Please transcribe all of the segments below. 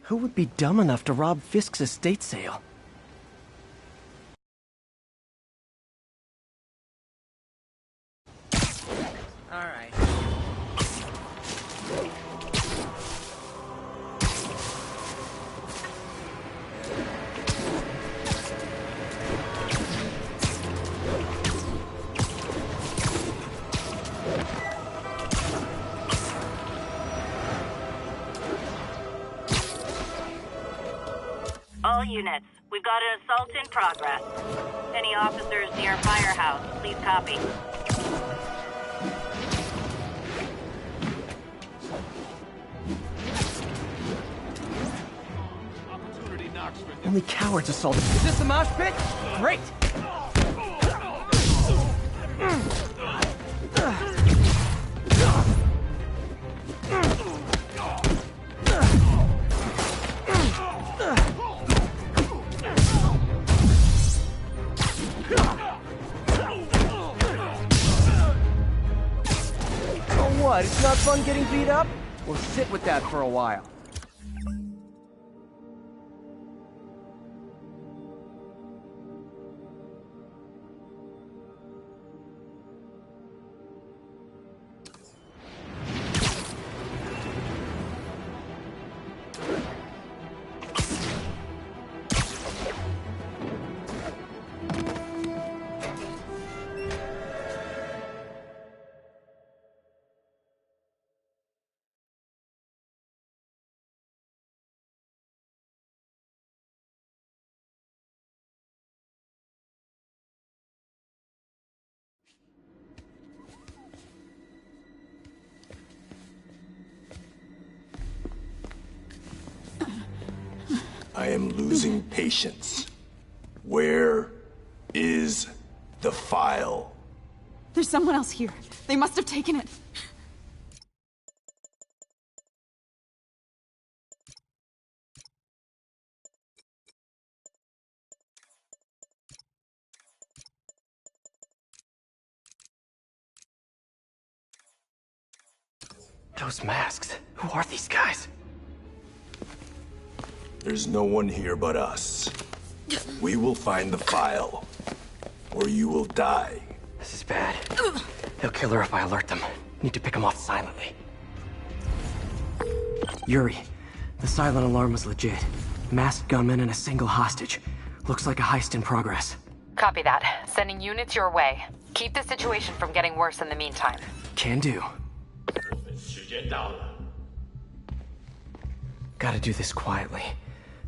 Who would be dumb enough to rob Fisk's estate sale? Alright. All units, we've got an assault in progress. Any officers near Firehouse, please copy. Only cowards assaulted. Is this a mosh pit? Great! What, it's not fun getting beat up? We'll sit with that for a while. I am losing patience. Where is the file? There's someone else here. They must have taken it. Those masks. Who are these guys? There's no one here but us. We will find the file, or you will die. This is bad. They'll kill her if I alert them. Need to pick them off silently. Yuri, the silent alarm was legit. Masked gunmen and a single hostage. Looks like a heist in progress. Copy that. Sending units your way. Keep the situation from getting worse in the meantime. Can do. Gotta do this quietly.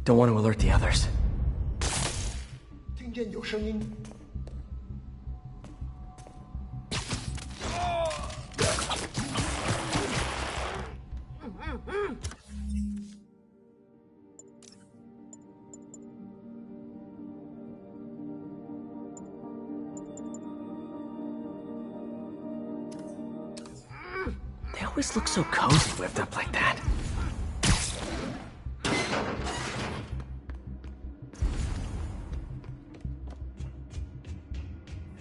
Don't want to alert the others. 听见有声音。 They always look so cozy whipped up like that.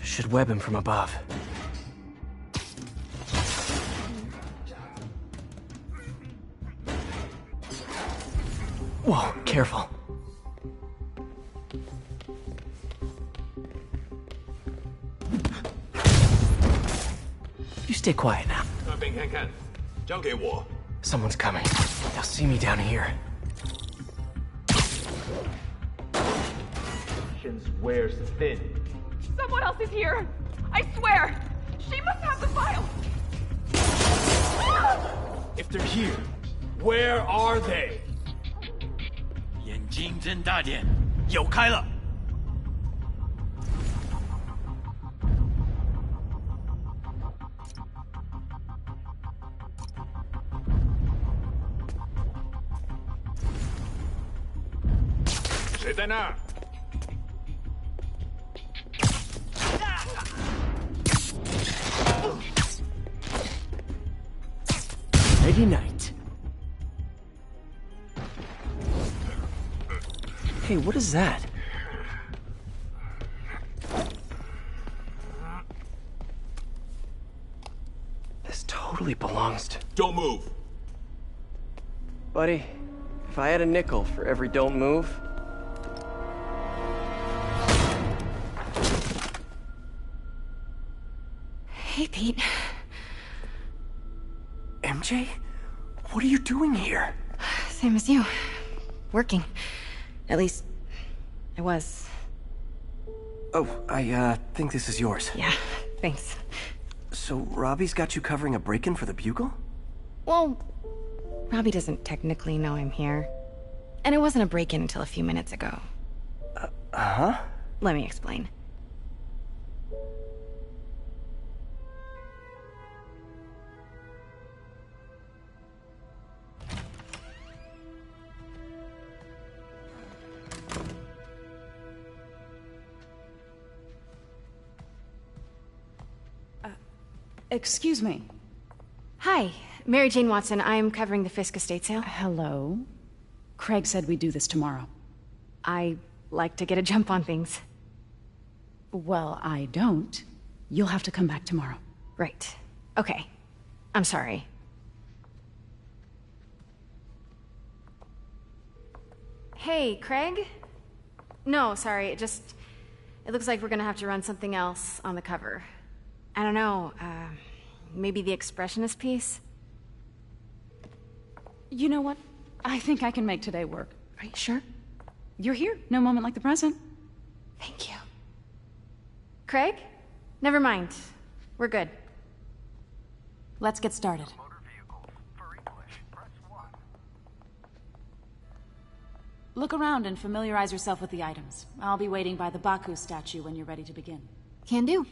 Should web him from above. Whoa, careful. You stay quiet now. 那边看看，交给我。 Someone's coming. They'll see me down here. Wears thin. Someone else is here. I swear. She must have the file. If they're here, where are they? 眼睛睁大点，有开了。谁在那儿？ Nighty night. Hey, what is that? This totally belongs to... Don't move. Buddy, If I had a nickel for every don't move... Hey, Pete. MJ? What are you doing here? Same as you. Working. At least, I was. Oh, I think this is yours. Yeah, thanks. So Robbie's got you covering a break-in for the Bugle? Well, Robbie doesn't technically know I'm here. And it wasn't a break-in until a few minutes ago. Huh? Let me explain. Excuse me. Hi, Mary Jane Watson. I'm covering the Fisk estate sale. Hello. Craig said we'd do this tomorrow. I like to get a jump on things. Well, I don't. You'll have to come back tomorrow. Right. Okay. I'm sorry. Hey, Craig? No, sorry, it looks like we're gonna have to run something else on the cover. I don't know, maybe the expressionist piece? You know what? I think I can make today work. Are you sure? You're here. No moment like the present. Thank you. Craig? Never mind. We're good. Let's get started. Look around and familiarize yourself with the items. I'll be waiting by the Baku statue when you're ready to begin. Can do.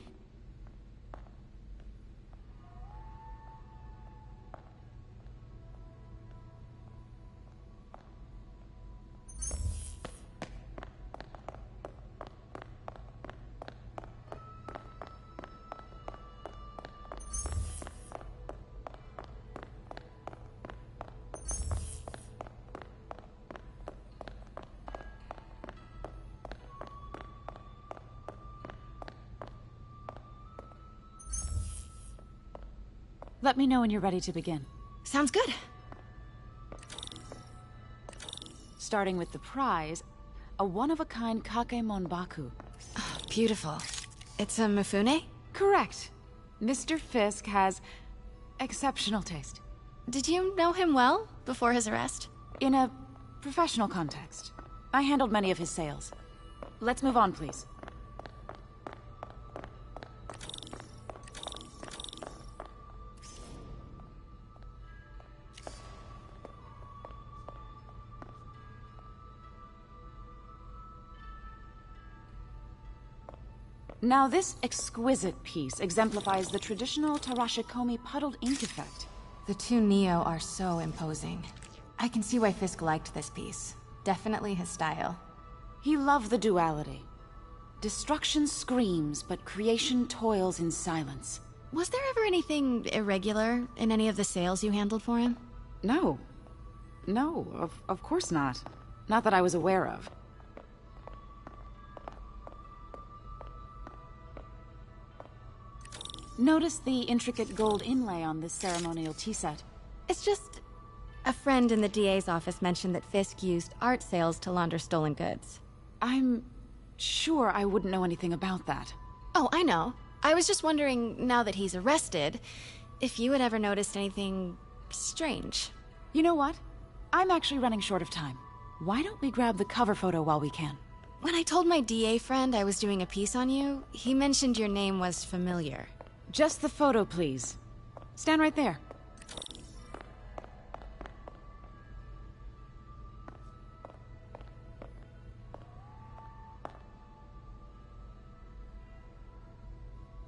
Let me know when you're ready to begin. Sounds good. Starting with the prize, a one-of-a-kind Kakemon Baku. Oh, beautiful. It's a Mifune? Correct. Mr. Fisk has exceptional taste. Did you know him well before his arrest? In a professional context. I handled many of his sales. Let's move on, please. Now, this exquisite piece exemplifies the traditional Tarashikomi puddled ink effect. The two Neo are so imposing. I can see why Fisk liked this piece. Definitely his style. He loved the duality. Destruction screams, but creation toils in silence. Was there ever anything irregular in any of the sales you handled for him? No. No, of course not. Not that I was aware of. Notice the intricate gold inlay on this ceremonial tea set. It's just... a friend in the DA's office mentioned that Fisk used art sales to launder stolen goods. I'm sure I wouldn't know anything about that. Oh, I know. I was just wondering, now that he's arrested, if you had ever noticed anything strange. You know what? I'm actually running short of time. Why don't we grab the cover photo while we can? When I told my DA friend I was doing a piece on you, he mentioned your name was familiar. Just the photo, please. Stand right there.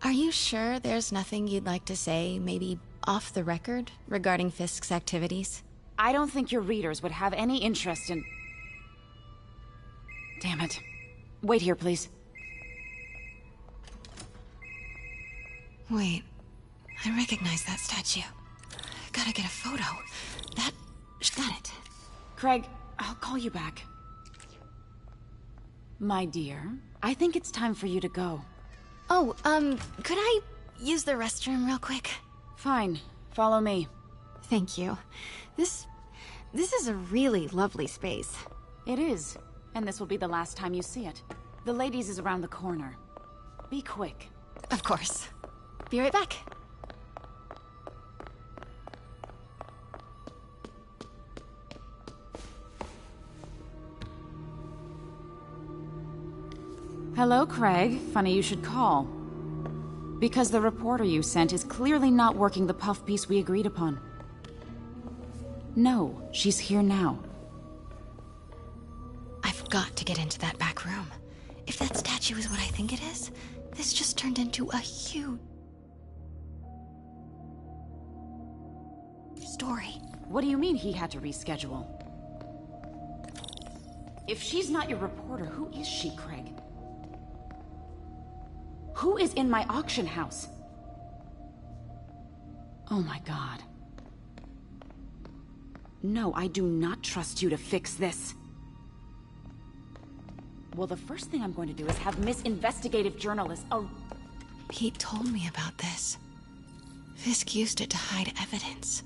Are you sure there's nothing you'd like to say, maybe off the record, regarding Fisk's activities? I don't think your readers would have any interest in... Damn it. Wait here, please. Wait, I recognize that statue. Gotta get a photo. Got it. Craig, I'll call you back. My dear, I think it's time for you to go. Oh, could I use the restroom real quick? Fine. Follow me. Thank you. This This is a really lovely space. It is. And this will be the last time you see it. The ladies is around the corner. Be quick. Of course. Be right back. Hello, Craig. Funny you should call. Because the reporter you sent is clearly not working the puff piece we agreed upon. No, she's here now. I've got to get into that back room. If that statue is what I think it is, this just turned into a huge story. What do you mean he had to reschedule? If she's not your reporter, who is she, Craig? Who is in my auction house? Oh my god. No, I do not trust you to fix this. Well, the first thing I'm going to do is have Miss Investigative Journalist Pete told me about this. Fisk used it to hide evidence.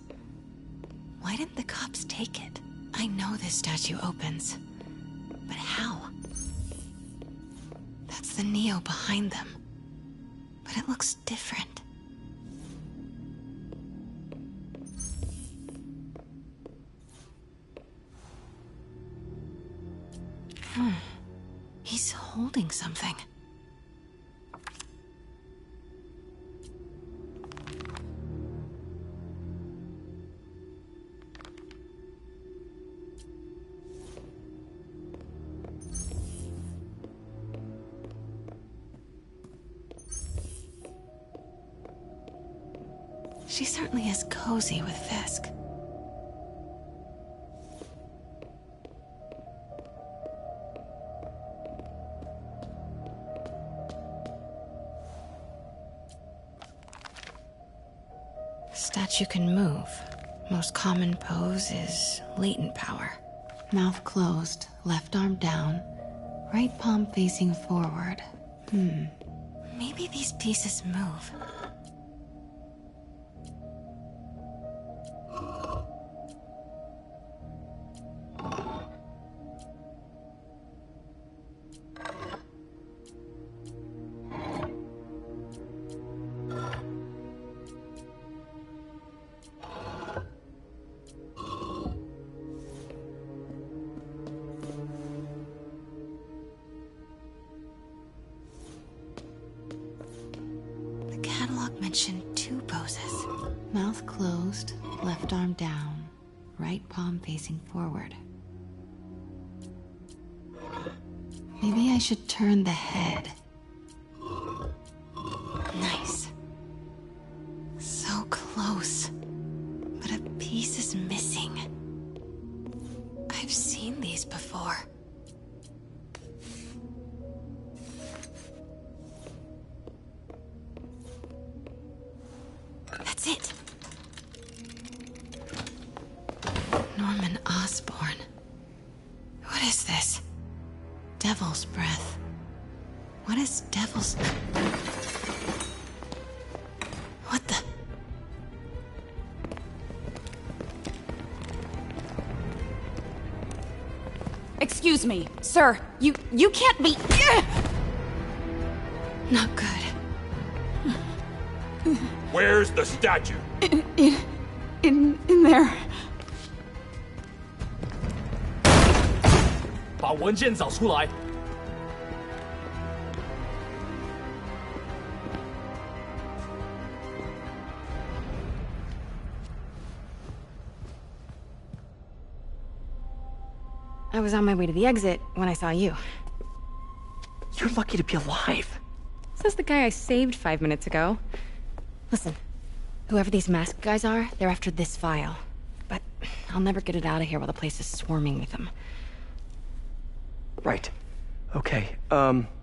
Why didn't the cops take it? I know this statue opens. But how? That's the Neo behind them. But it looks different. He's holding something. She certainly is cozy with Fisk. Statue can move. Most common pose is latent power. Mouth closed, left arm down, right palm facing forward. Maybe these pieces move. Mentioned two poses. Mouth closed, left arm down, right palm facing forward. Maybe I should turn the head. Nice. So close. But a piece is missing. I've seen these before. That's it. Norman Osborn. What is this? Devil's breath. What is devil's... What the... Excuse me, sir. You can't be... Not good. Where's the statue? In there. 把文件找出来。 I was on my way to the exit when I saw you. You're lucky to be alive. Says the guy I saved 5 minutes ago. Listen, whoever these masked guys are, they're after this file. But I'll never get it out of here while the place is swarming with them. Right. Okay,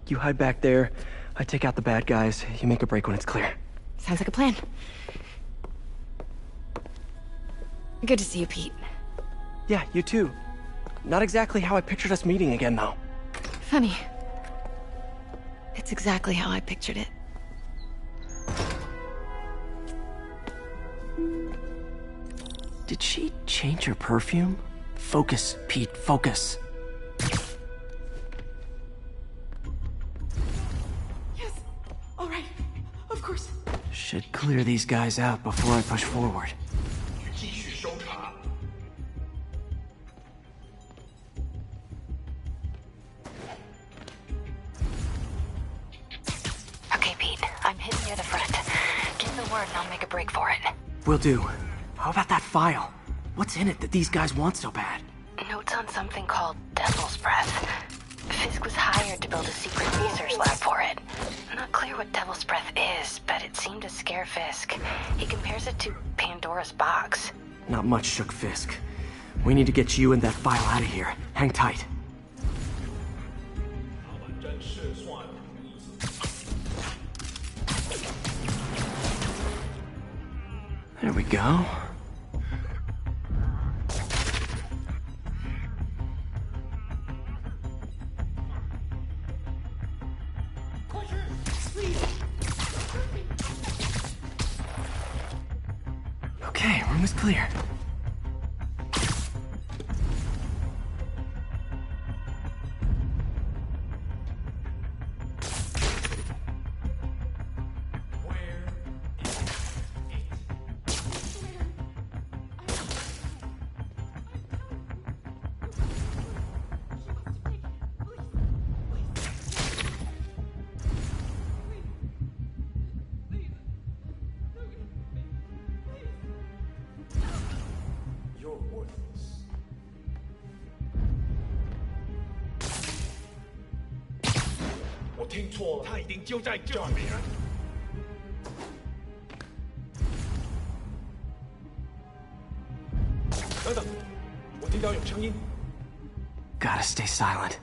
you hide back there. I take out the bad guys. You make a break when it's clear. Sounds like a plan. Good to see you, Pete. Yeah, you too. Not exactly how I pictured us meeting again, though. Funny. It's exactly how I pictured it. Did she change her perfume? Focus, Pete, focus. Yes. All right. Of course. Should clear these guys out before I push forward. Okay, Pete. I'm hidden near the front. Give the word and I'll make a break for it. Will do. How about that file? What's in it that these guys want so bad? Notes on something called Devil's Breath. Fisk was hired to build a secret research lab for it. Not clear what Devil's Breath is, but it seemed to scare Fisk. He compares it to Pandora's box. Not much shook Fisk. We need to get you and that file out of here. Hang tight. There we go. Okay, room is clear. You're worthless. I 听错了，他一定就在这里。等等，我听到有声音。Gotta stay silent.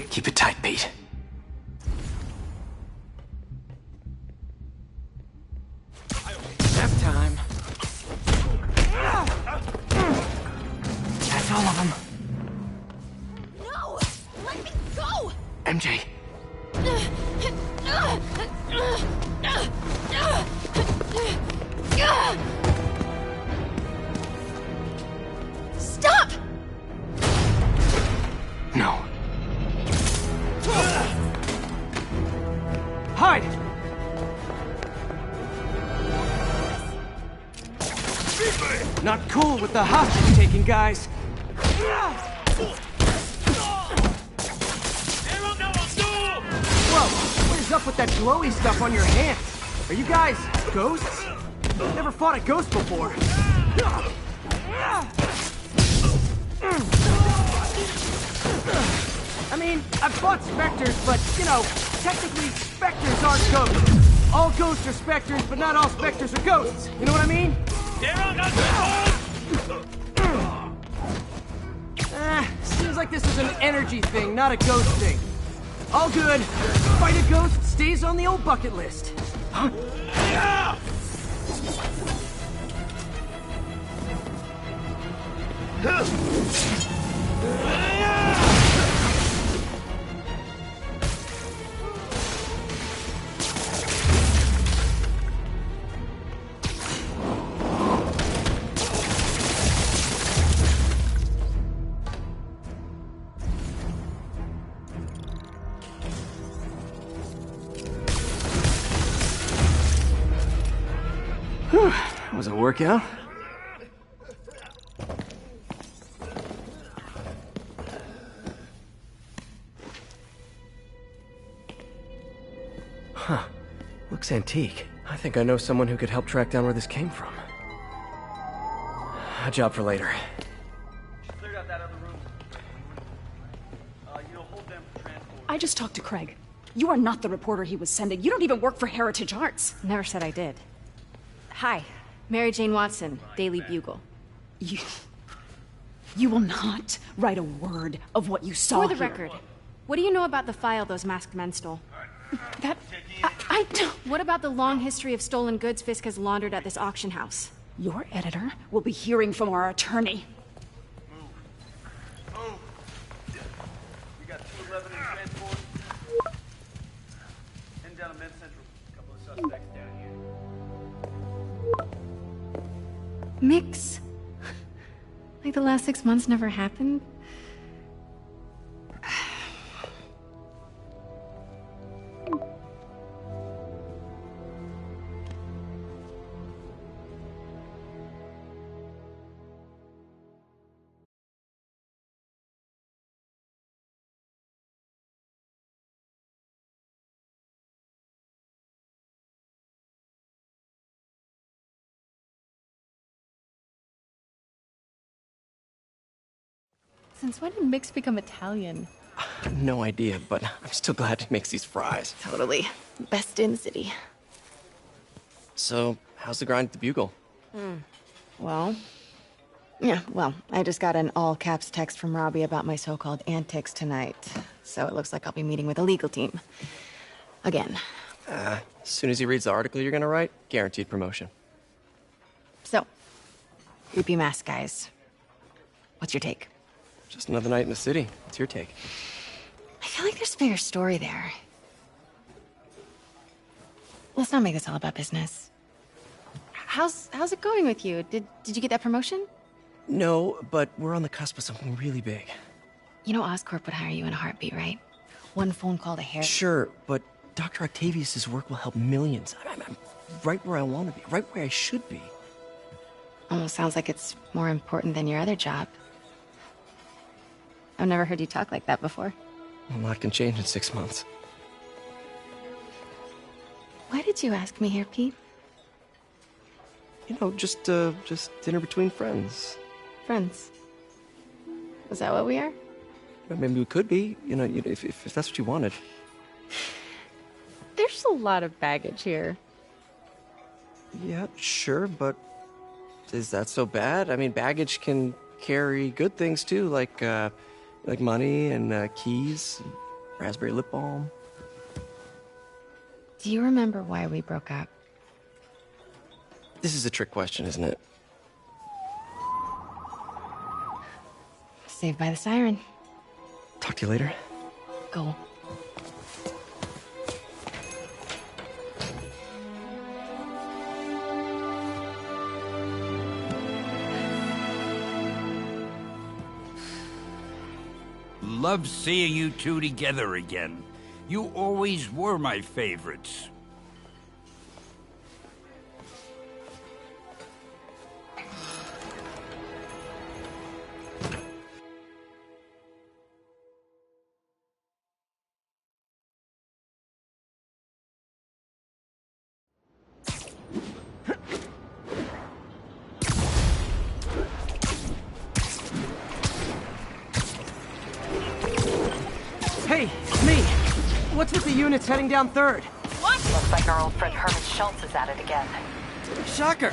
Keep it tight, Pete. Nap time. That's all of them. No! Let me go! MJ. Stop! No. Hide! Not cool with the hostage-taking guys. Whoa, what is up with that glowy stuff on your hands? Are you guys ghosts? Never fought a ghost before. I mean, I've fought specters, but, you know, technically, specters aren't ghosts. All ghosts are specters, but not all specters are ghosts. You know what I mean? Seems like this is an energy thing, not a ghost thing. All good. Fight a ghost stays on the old bucket list. Huh? That was a workout. Huh. Looks antique. I think I know someone who could help track down where this came from. A job for later. Cleared out that other room. Hold them for transport. I just talked to Craig. You are not the reporter he was sending. You don't even work for Heritage Arts. Never said I did. Hi, Mary Jane Watson, Daily Bugle. You will not write a word of what you saw For the here. record, what do you know about the file those masked men stole? I don't... What about the long history of stolen goods Fisk has laundered at this auction house? Your editor will be hearing from our attorney. Mix? Like the last 6 months never happened? Since when did Mix become Italian? No idea, but I'm still glad he makes these fries. Totally. Best in the city. So, how's the grind at the Bugle? Well, I just got an all-caps text from Robbie about my so-called antics tonight. So it looks like I'll be meeting with the legal team. Again. As soon as he reads the article you're gonna write, guaranteed promotion. So, creepy mask guys. What's your take? Just another night in the city. What's your take? I feel like there's a bigger story there. Let's not make this all about business. How's it going with you? Did you get that promotion? No, but we're on the cusp of something really big. You know Oscorp would hire you in a heartbeat, right? One phone call to Harry. Sure, but Dr. Octavius' work will help millions. I'm right where I want to be, right where I should be. Almost sounds like it's more important than your other job. I've never heard you talk like that before. A lot can change in 6 months. Why did you ask me here, Pete? You know, just dinner between friends. Friends. Is that what we are? Maybe we could be, if that's what you wanted. There's a lot of baggage here. Yeah, sure, but is that so bad? I mean, baggage can carry good things too, like money and keys, and raspberry lip balm. Do you remember why we broke up? This is a trick question, isn't it? Saved by the siren. Talk to you later. Go. Love seeing you two together again. You always were my favorites. Hey, it's me. What's with the units heading down 3rd? What? Looks like our old friend Herman Schultz is at it again. Shocker.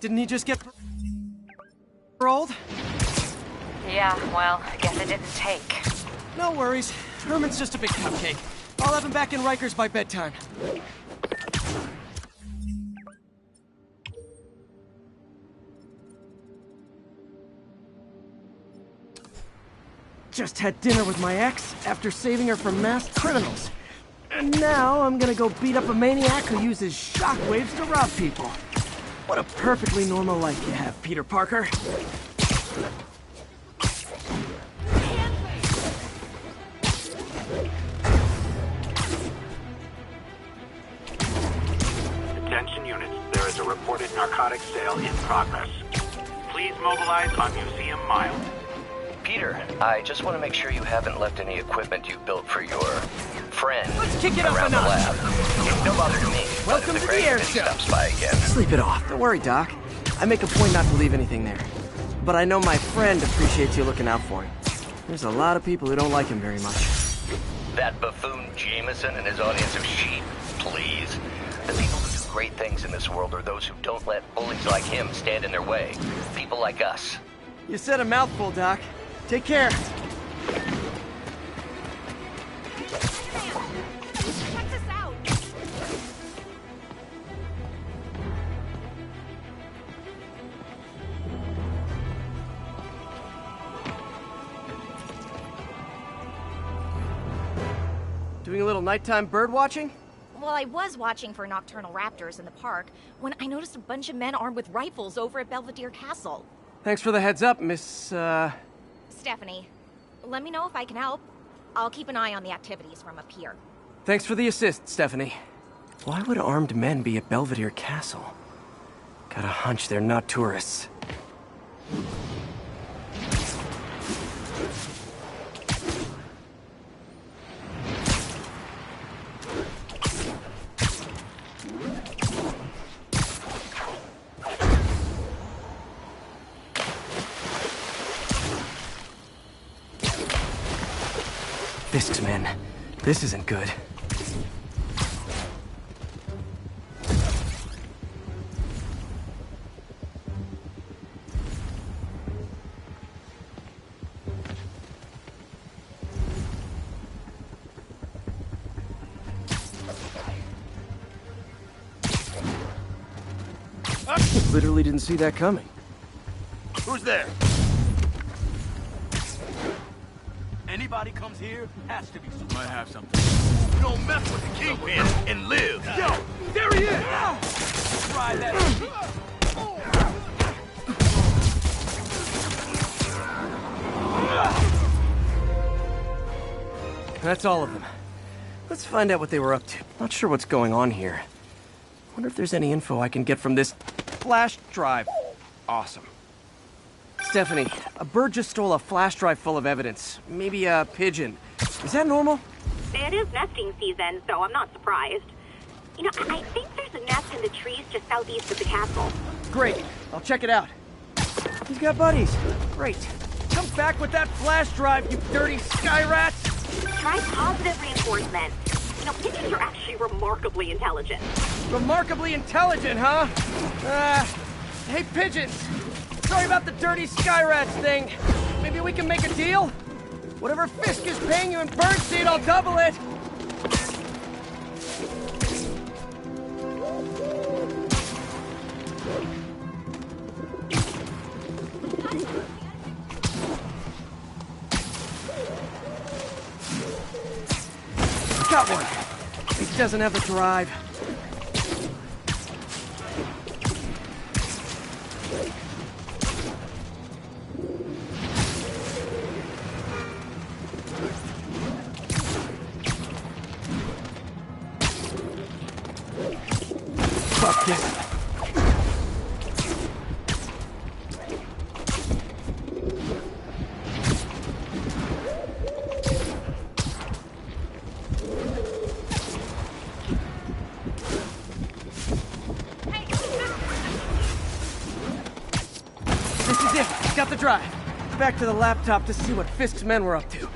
Didn't he just get paroled? Yeah, well, I guess it didn't take. No worries. Herman's just a big cupcake. I'll have him back in Rikers by bedtime. Just had dinner with my ex after saving her from masked criminals. And now I'm gonna go beat up a maniac who uses shockwaves to rob people. What a perfectly normal life you have, Peter Parker. Attention units, there is a reported narcotics sale in progress. Please mobilize on Museum Mile. Peter, I just want to make sure you haven't left any equipment you built for your friend Let's kick it up around a the notch. lab. No bother to me. Welcome to the air show. Stops by again. Sleep it off. Don't worry, Doc. I make a point not to leave anything there. but I know my friend appreciates you looking out for him. There's a lot of people who don't like him very much. That buffoon Jameson and his audience of sheep, please. The people who do great things in this world are those who don't let bullies like him stand in their way. People like us. You said a mouthful, Doc. Take care. Check this out. Doing a little nighttime bird watching? Well, I was watching for nocturnal raptors in the park when I noticed a bunch of men armed with rifles over at Belvedere Castle. Thanks for the heads up, Miss, Stephanie, let me know if I can help. I'll keep an eye on the activities from up here. Thanks for the assist, Stephanie. Why would armed men be at Belvedere Castle? Got a hunch they're not tourists. Fisk's men. This isn't good. Literally didn't see that coming. Who's there? Anybody comes here has to be some. Might have something. You don't mess with the kingpin and live. Yo, there he is! Try that. That's all of them. Let's find out what they were up to. Not sure what's going on here. Wonder if there's any info I can get from this flash drive. Awesome. Stephanie, a bird just stole a flash drive full of evidence. Maybe a pigeon. Is that normal? It is nesting season, so I'm not surprised. You know, I think there's a nest in the trees just southeast of the castle. Great. I'll check it out. He's got buddies. Great. Come back with that flash drive, you dirty sky rats! Try positive reinforcement. You know, pigeons are actually remarkably intelligent. Remarkably intelligent, huh? Hey, pigeons! Sorry about the dirty sky rats thing. Maybe we can make a deal? Whatever Fisk is paying you in birdseed, I'll double it! Got one. He doesn't have the drive. Fuck this. This is it. Got the drive. Back to the laptop to see what Fisk's men were up to.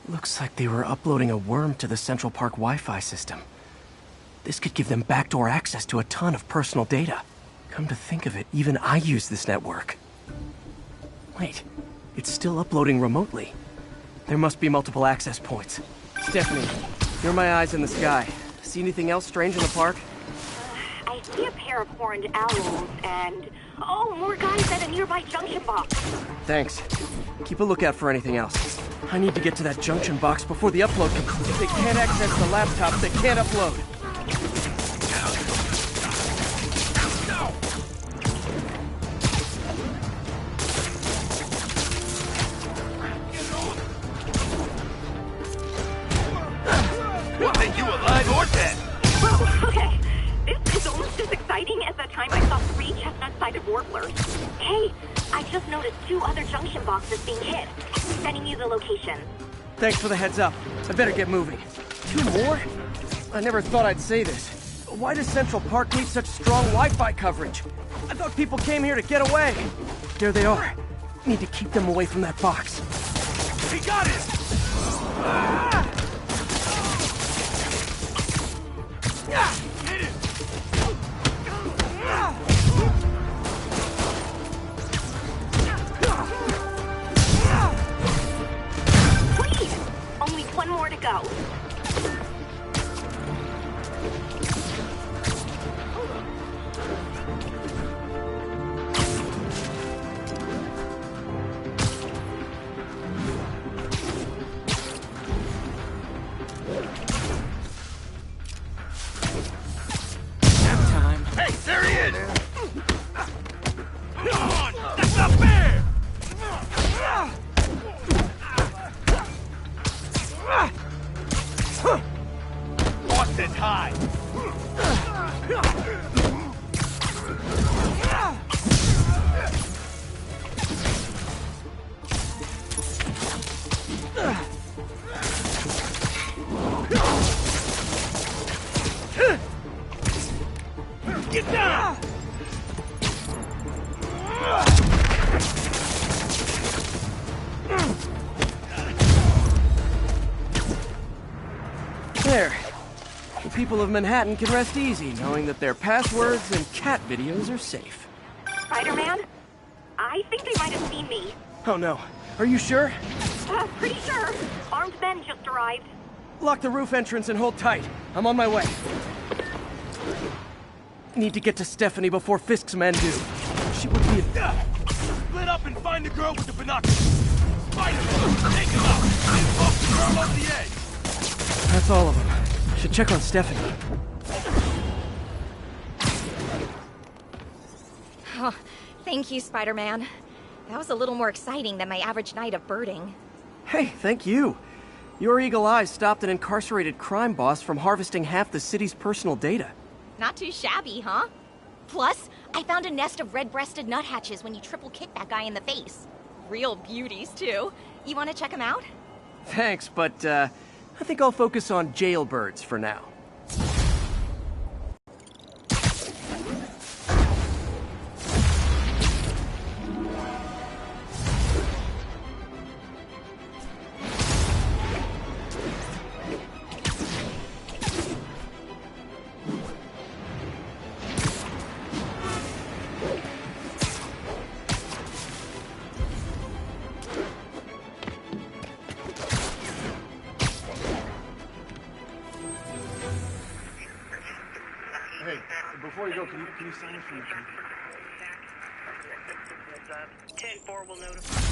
Looks like they were uploading a worm to the Central Park Wi-Fi system. This could give them backdoor access to a ton of personal data. Come to think of it, even I use this network. Wait, it's still uploading remotely. There must be multiple access points. Stephanie, you're my eyes in the sky. See anything else strange in the park? I see a pair of horned owls and... oh, more guys at a nearby junction box. Thanks. Keep a lookout for anything else. I need to get to that junction box before the upload concludes. If they can't access the laptop, they can't upload. We'll make you alive or dead. Whoa, okay. exciting as the time I saw 3 chestnut-sided warblers. Hey, I just noticed 2 other junction boxes being hit. Sending you the location. Thanks for the heads up. I better get moving. 2 more? I never thought I'd say this. Why does Central Park need such strong Wi-Fi coverage? I thought people came here to get away. There they are. Need to keep them away from that box. He got it! Hit it! Please! Only 1 more to go. Hey, there he is! Come on! That's not fair! Austin, high! Get down! There. The people of Manhattan can rest easy knowing that their passwords and cat videos are safe. Spider-Man? I think they might have seen me. Oh no. Are you sure? Pretty sure. Armed men just arrived. Lock the roof entrance and hold tight. I'm on my way. Need to get to Stephanie before Fisk's men do. She would be Split up and find the girl with the binoculars. Spider-Man, take him out. And bump the girl over the edge. That's all of them. Should check on Stephanie. Oh, thank you, Spider-Man. That was a little more exciting than my average night of birding. Hey, thank you. Your eagle eyes stopped an incarcerated crime boss from harvesting half the city's personal data. Not too shabby, huh? Plus, I found a nest of red-breasted nuthatches when you triple kicked that guy in the face. Real beauties, too. You want to check them out? Thanks, but I think I'll focus on jailbirds for now. Hey, before you go, can you sign it for me? 10-4 will notify.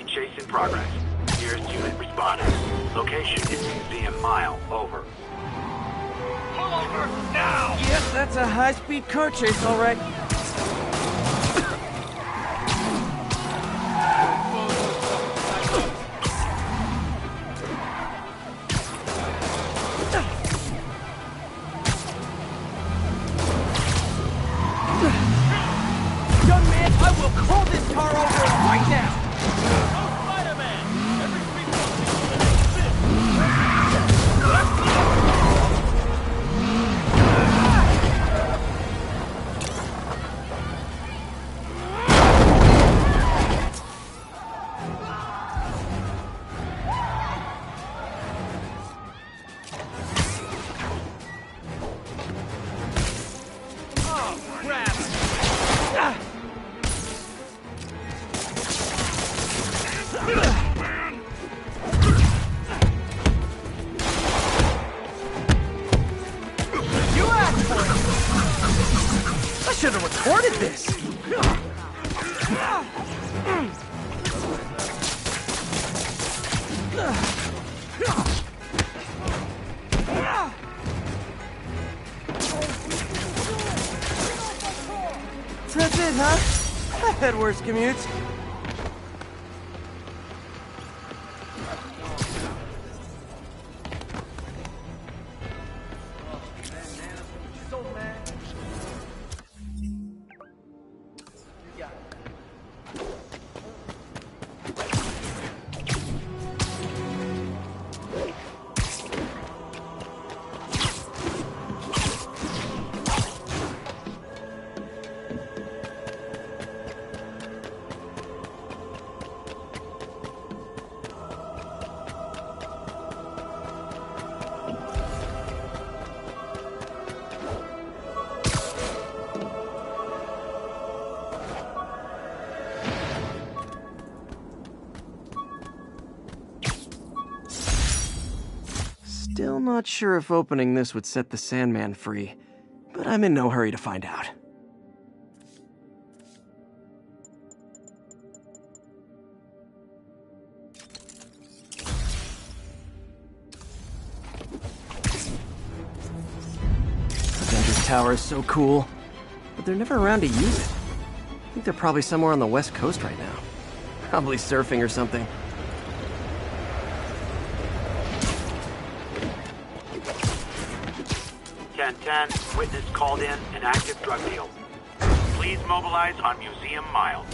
Chase in progress. Nearest unit responding. Location is Museum Mile. Over. Pull over now! Yep, that's a high-speed car chase, all right. Young man, I will pull this car over right now! have recorded this! That's it, huh? I had worse commutes. Still not sure if opening this would set the Sandman free, but I'm in no hurry to find out. Avengers Tower is so cool, but they're never around to use it. I think they're probably somewhere on the West Coast right now. Probably surfing or something. Witness called in an active drug deal. Please mobilize on Museum Mile.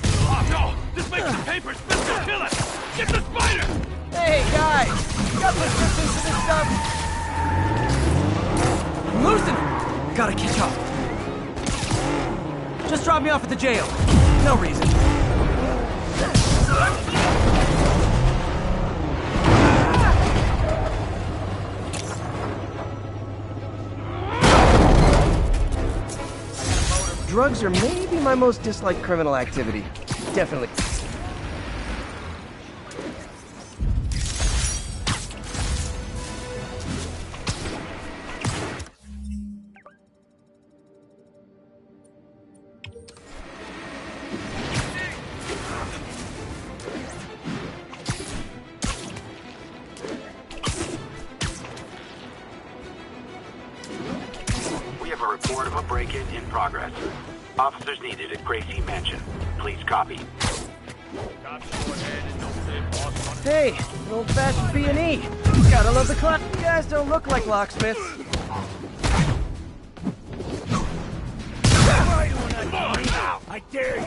Oh no! This makes the papers! Mr. Kill it! Get the spider! Hey, guys! Got prescriptions for this stuff? I'm losing it! Gotta catch up. Just drop me off at the jail. No reason. Drugs are maybe my most disliked criminal activity. Definitely. We have a report of a break-in in progress. Officers needed at Gracie Mansion. Please copy. Hey, an old-fashioned B&E. Gotta love the club. You guys don't look like locksmiths. I dare you!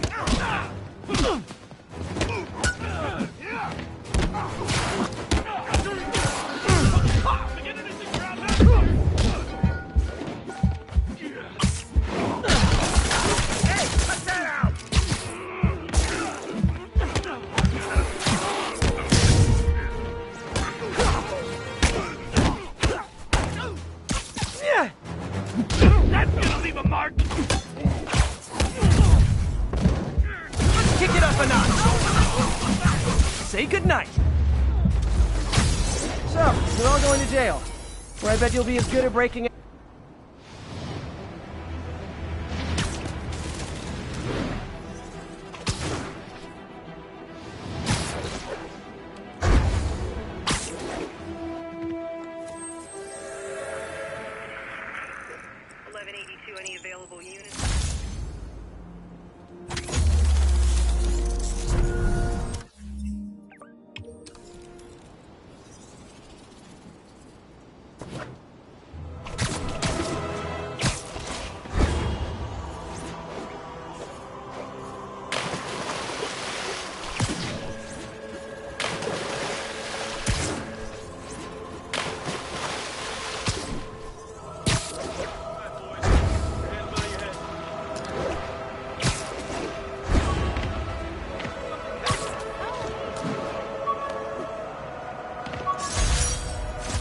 That's gonna leave a mark! Let's kick it up a notch! Say goodnight! So, you're all going to jail, where I bet you'll be as good at breaking it. Any available units?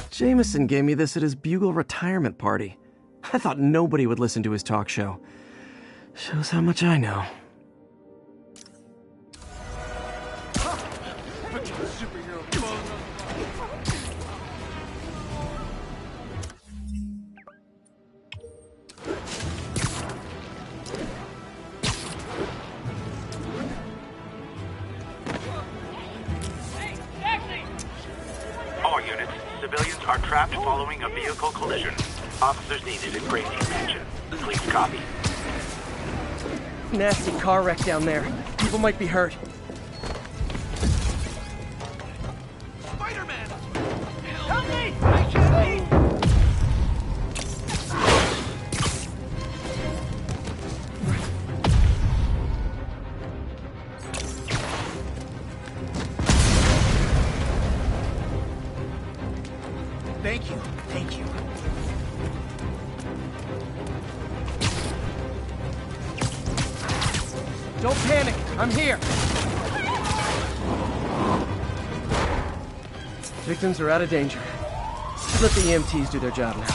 Jameson gave me this at his Bugle retirement party. I thought nobody would listen to his talk show. Shows how much I know. Trapped following a vehicle collision. Officers needed at Gracie Mansion. Please copy. Nasty car wreck down there. People might be hurt. Spider-Man! Help me! I should leave! Thank you. Thank you. Don't panic. I'm here. Victims are out of danger. Let the EMTs do their job now.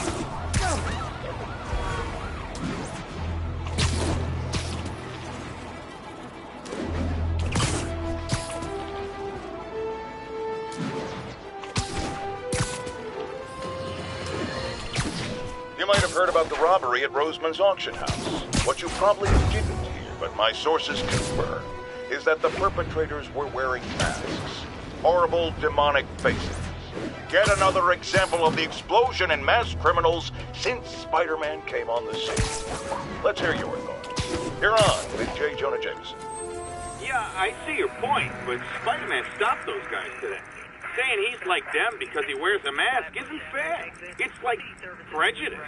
You might have heard about the robbery at Roseman's auction house. What you probably didn't hear, but my sources confirm, is that the perpetrators were wearing masks. Horrible, demonic faces. Yet another example of the explosion in mass criminals since Spider-Man came on the scene. Let's hear your thoughts. You're on with J. Jonah Jameson. Yeah, I see your point, but Spider-Man stopped those guys today. Saying he's like them because he wears a mask isn't fair. It's like prejudice.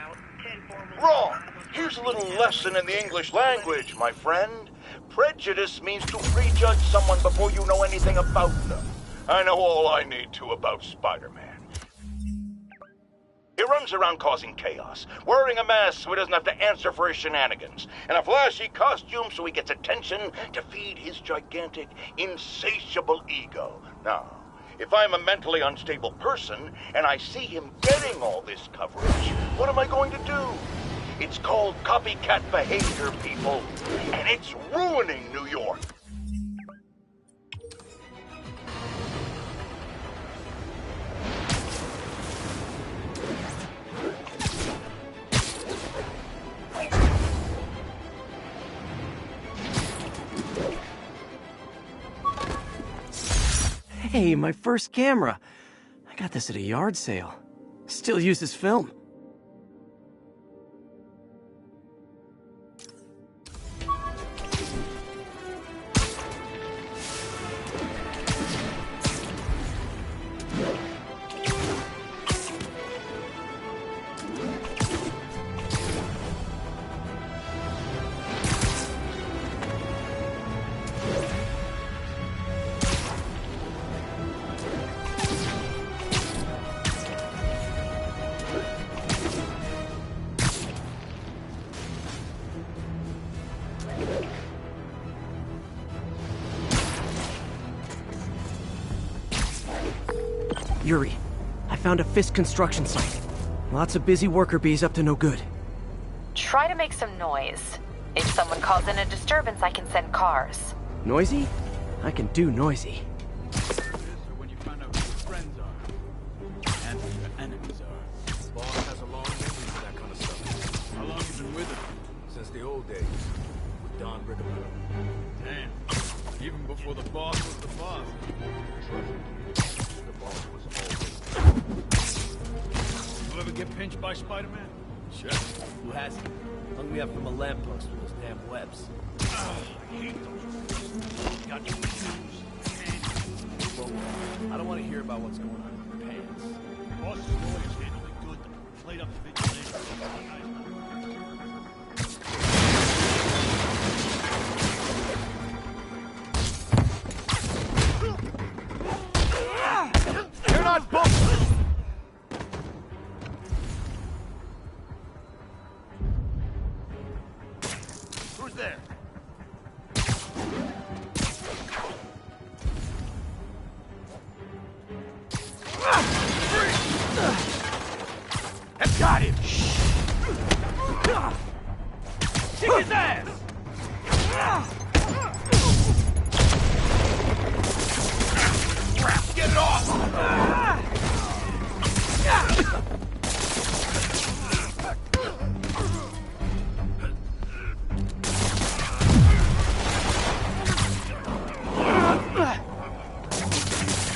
Wrong. Here's a little lesson in the English language, my friend. Prejudice means to prejudge someone before you know anything about them. I know all I need to about Spider-Man. He runs around causing chaos, wearing a mask so he doesn't have to answer for his shenanigans, and a flashy costume so he gets attention to feed his gigantic, insatiable ego. Now, if I'm a mentally unstable person and I see him getting all this coverage, what am I going to do? It's called copycat behavior, people, and it's ruining New York. Hey, my first camera. I got this at a yard sale. Still uses film. Yuri, I found a Fisk construction site. Lots of busy worker bees up to no good. Try to make some noise. If someone calls in a disturbance, I can send cars. Noisy? I can do noisy. When you find out who your friends are and who your enemies are. The boss has a long memory for that kind of stuff. How long you been with him? Since the old days. With Don Rickman. Damn. Even before the boss was the boss. Trust me. The boss was always. You ever get pinched by Spider-Man? Sure. Who hasn't? Hung me up from a lamppost with those damn webs. I hate those. Got you confused. I don't want to hear about what's going on in your pants. Boss's lawyers handled it good. Played up the vigilante. You're not both. Who's there? I've got him! Kick his ass! Get it off!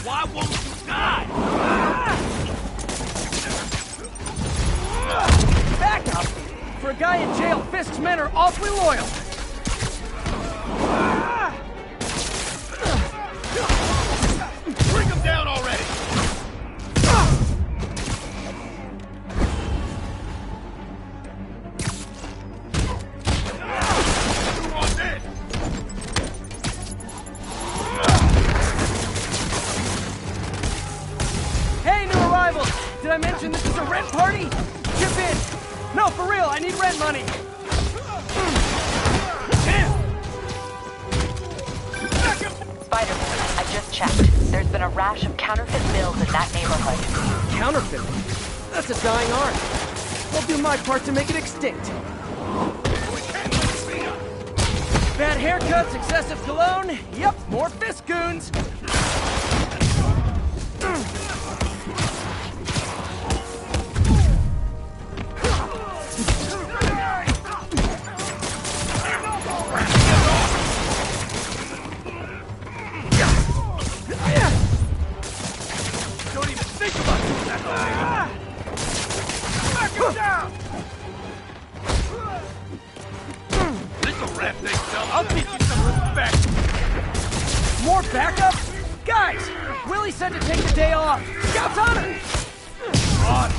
Why won't you die? guy in jail, Fisk's men are awfully loyal. Bring him down already! Who wants this? Hey, new arrivals! Did I mention this is a rent party? Chip in! No, for real, I need rent money! Spider-Man, I just checked. There's been a rash of counterfeit bills in that neighborhood. Counterfeit? That's a dying art. I'll do my part to make it extinct. Bad haircuts, excessive cologne. Yep, more Fisk goons. Don't even think about doing that, Back him down! This'll wrap things up. I'll teach you some respect. More backup? Guys, Willie said to take the day off. Scout's on it! On.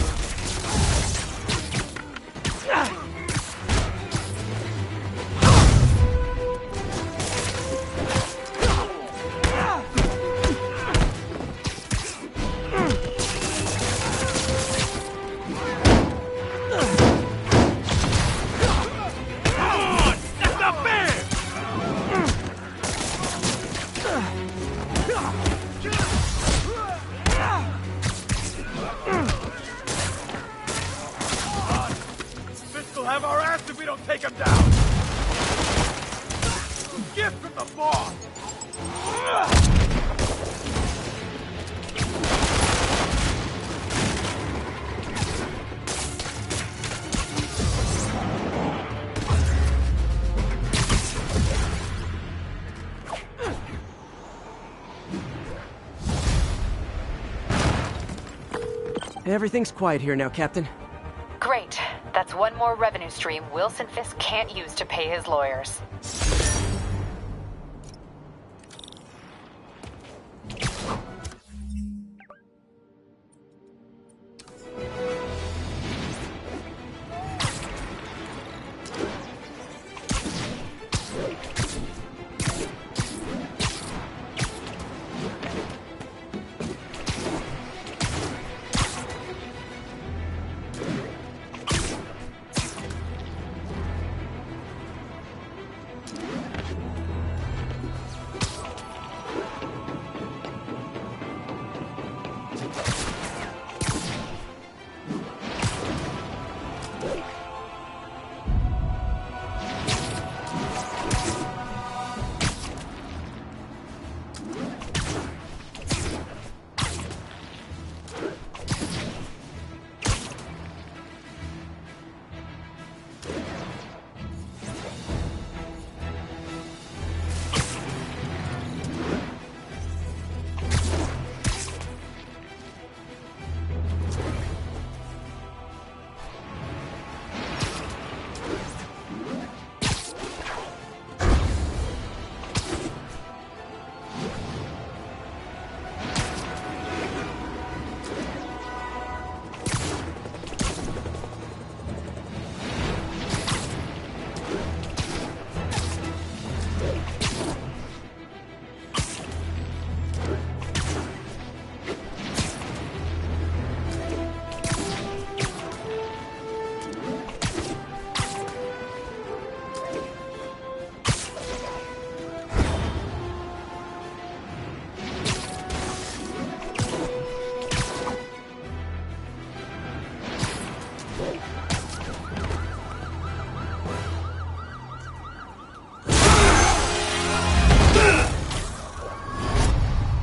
Have our ass if we don't take him down! Gift from the boss! Everything's quiet here now, Captain. Great. That's one more revenue stream Wilson Fisk can't use to pay his lawyers.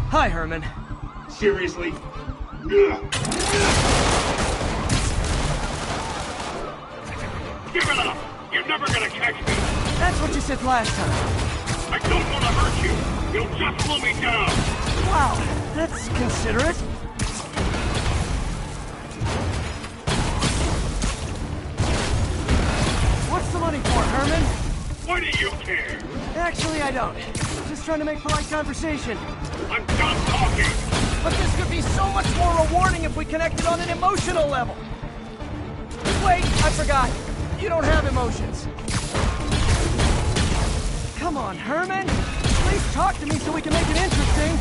Hi, Herman. Seriously? Give it up! You're never gonna catch me! That's what you said last time. I don't want to hurt you! You'll just slow me down! Wow, that's considerate. Why do you care? Actually, I don't. Just trying to make polite conversation. I'm done talking! But this could be so much more rewarding if we connected on an emotional level. Wait, I forgot. You don't have emotions. Come on, Herman. Please talk to me so we can make it interesting.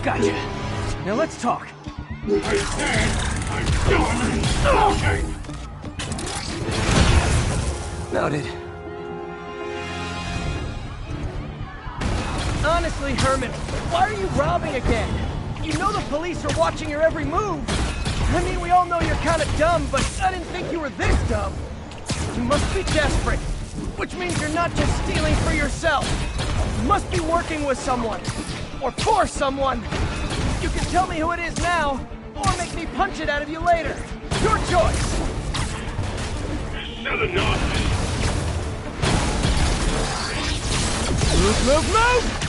Gotcha. Now let's talk. I said I'm done talking! Noted. Honestly, Herman, why are you robbing again? You know the police are watching your every move. I mean, we all know you're kind of dumb, but I didn't think you were this dumb. You must be desperate, which means you're not just stealing for yourself. You must be working with someone, or for someone. You can tell me who it is now, or make me punch it out of you later. Your choice. Shut enough! Move, move, move!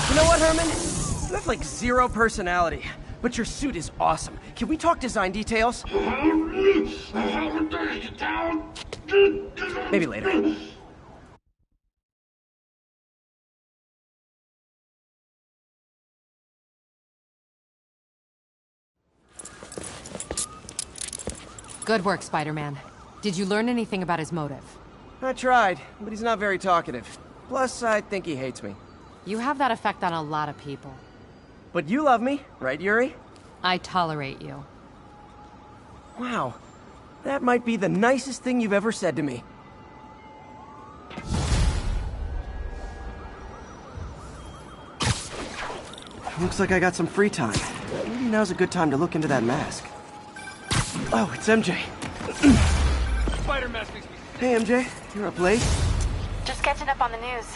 You know what, Herman? You have like zero personality, but your suit is awesome. Can we talk design details? Maybe later. Good work, Spider-Man. Did you learn anything about his motive? I tried, but he's not very talkative. Plus, I think he hates me. You have that effect on a lot of people. But you love me, right, Yuri? I tolerate you. Wow. That might be the nicest thing you've ever said to me. Looks like I got some free time. Maybe now's a good time to look into that mask. Oh, it's MJ. Spider-Mask makes me... Hey, MJ. You're up late? Just catching up on the news.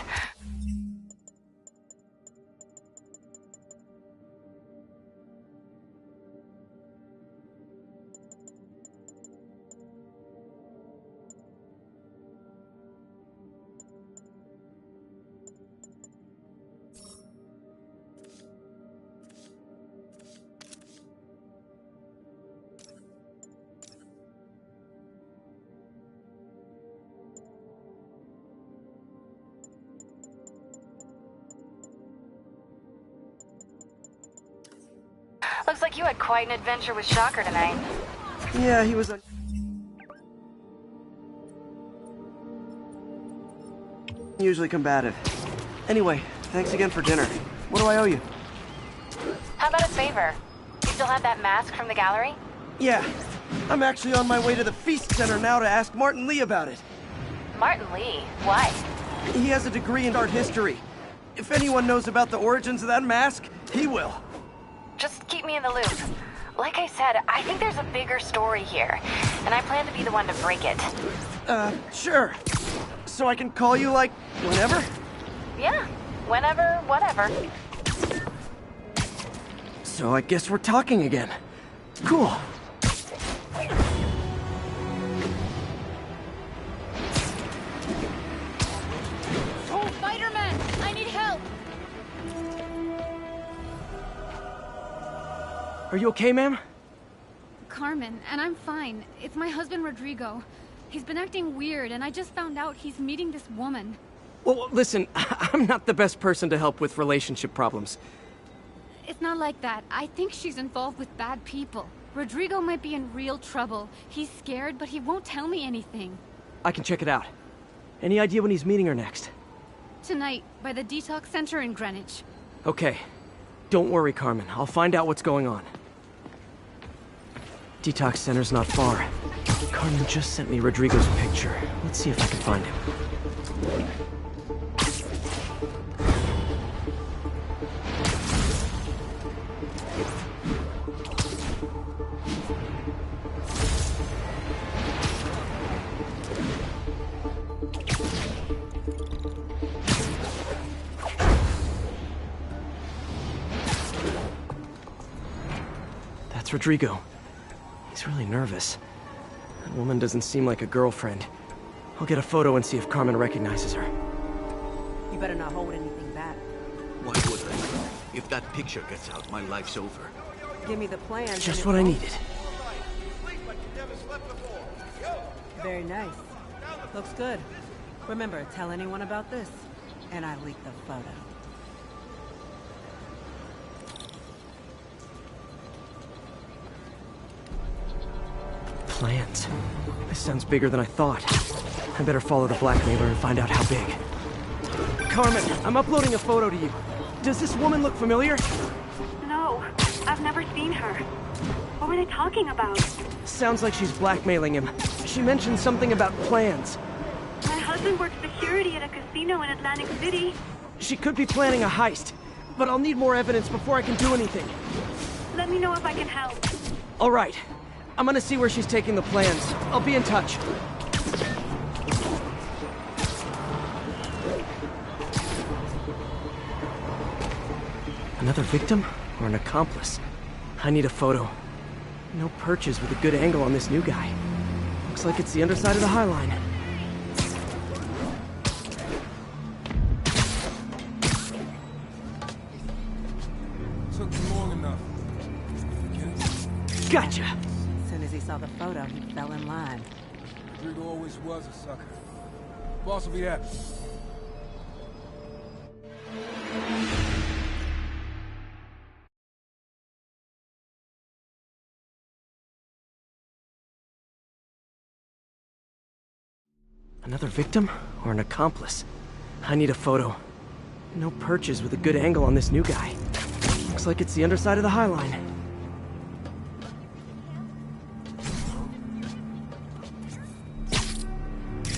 Looks like you had quite an adventure with Shocker tonight. Yeah, he was usually combative. Anyway, thanks again for dinner. What do I owe you? How about a favor? You still have that mask from the gallery? Yeah. I'm actually on my way to the Feast Center now to ask Martin Lee about it. Martin Lee? Why? He has a degree in art history. If anyone knows about the origins of that mask, he will. Just keep me in the loop. Like I said, I think there's a bigger story here, and I plan to be the one to break it. Sure. So I can call you, like, whenever? Yeah, whenever, whatever. So I guess we're talking again. Cool. Oh, Spider-Man! I need help! Are you okay, ma'am? Carmen, and I'm fine. It's my husband, Rodrigo. He's been acting weird, and I just found out he's meeting this woman. Well, listen, I'm not the best person to help with relationship problems. It's not like that. I think she's involved with bad people. Rodrigo might be in real trouble. He's scared, but he won't tell me anything. I can check it out. Any idea when he's meeting her next? Tonight, by the detox center in Greenwich. Okay. Don't worry, Carmen. I'll find out what's going on. Detox center's not far. Carmen just sent me Rodrigo's picture. Let's see if I can find him. It's Rodrigo. He's really nervous. That woman doesn't seem like a girlfriend. I'll get a photo and see if Carmen recognizes her. You better not hold anything back. Why would I? If that picture gets out, my life's over. Give me the plans. Just what I needed. Very nice. Looks good. Remember, tell anyone about this, and I leak the photo. Plans. This sounds bigger than I thought. I better follow the blackmailer and find out how big. Carmen, I'm uploading a photo to you. Does this woman look familiar? No, I've never seen her. What were they talking about? Sounds like she's blackmailing him. She mentioned something about plans. My husband works security at a casino in Atlantic City. She could be planning a heist, but I'll need more evidence before I can do anything. Let me know if I can help. All right. I'm gonna see where she's taking the plans. I'll be in touch. Another victim or an accomplice? I need a photo. No perches with a good angle on this new guy. Looks like it's the underside of the High Line. Took you long enough. Gotcha! As soon as he saw the photo, he fell in line. Rodrigo always was a sucker. Boss will be happy. Another victim or an accomplice? I need a photo. No perches with a good angle on this new guy. Looks like it's the underside of the High Line.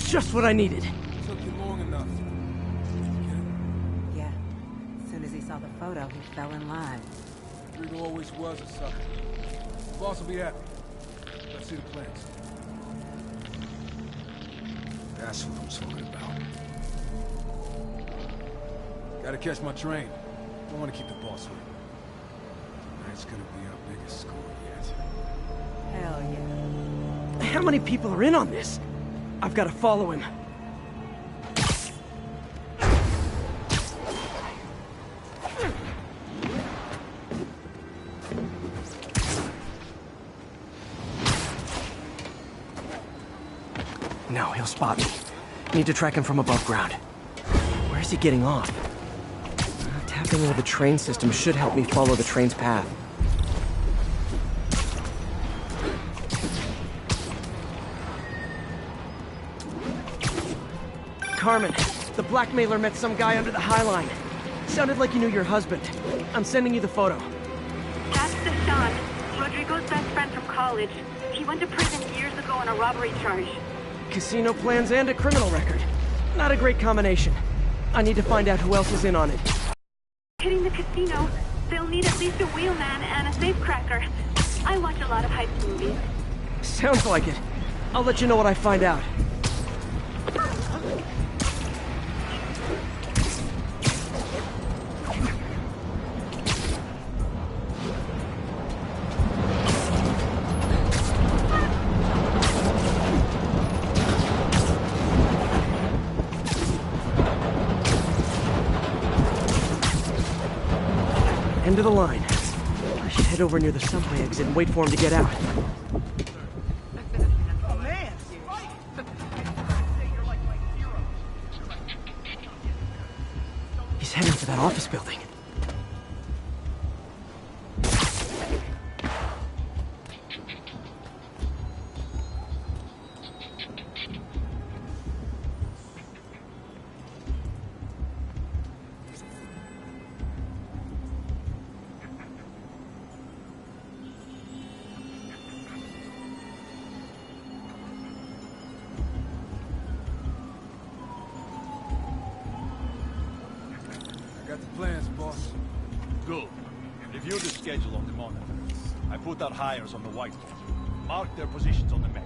Just what I needed. Took you long enough. Yeah. As soon as he saw the photo, he fell in line. Rodrigo always was a sucker. Boss will be happy. Let's see the plans. That's what I'm talking about. Gotta catch my train. Don't want to keep the boss waiting. Tonight's gonna be our biggest score yet. Hell yeah. How many people are in on this? I've got to follow him. No, he'll spot me. Need to track him from above ground. Where's he getting off? Tapping into the train system should help me follow the train's path. Carmen, the blackmailer met some guy under the High Line. Sounded like you knew your husband. I'm sending you the photo. That's Deshaun, Rodrigo's best friend from college. He went to prison years ago on a robbery charge. Casino plans and a criminal record. Not a great combination. I need to find out who else is in on it. Hitting the casino, they'll need at least a wheelman and a safecracker. I watch a lot of heist movies. Sounds like it. I'll let you know what I find out. End of the line. I should head over near the subway exit and wait for him to get out. Oh, man. He's heading for that office building. Plans, boss. Good. Review the schedule on the monitor. I put our hires on the whiteboard. Mark their positions on the map.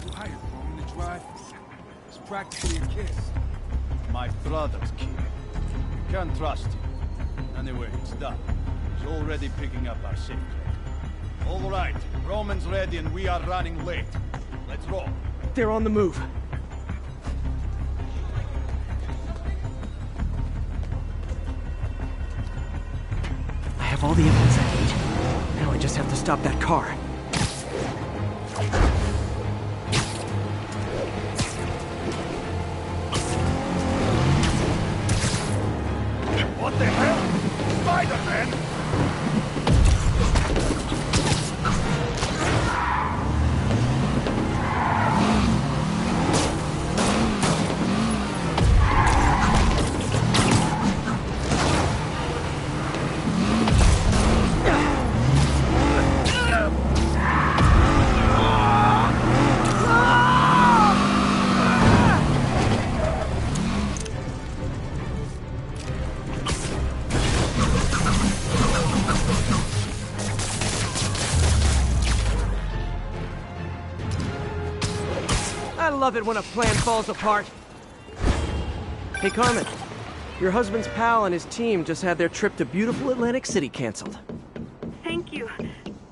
Who hired Roman to drive? It's practically a kiss. My brother's kid. You can't trust him. Anyway, it's done. He's already picking up our safecracker. All right. Roman's ready and we are running late. Let's roll. They're on the move. I have all the evidence I need. Now I just have to stop that car. What the hell? Spider-Man! I love it when a plan falls apart. Hey, Carmen. Your husband's pal and his team just had their trip to beautiful Atlantic City canceled. Thank you.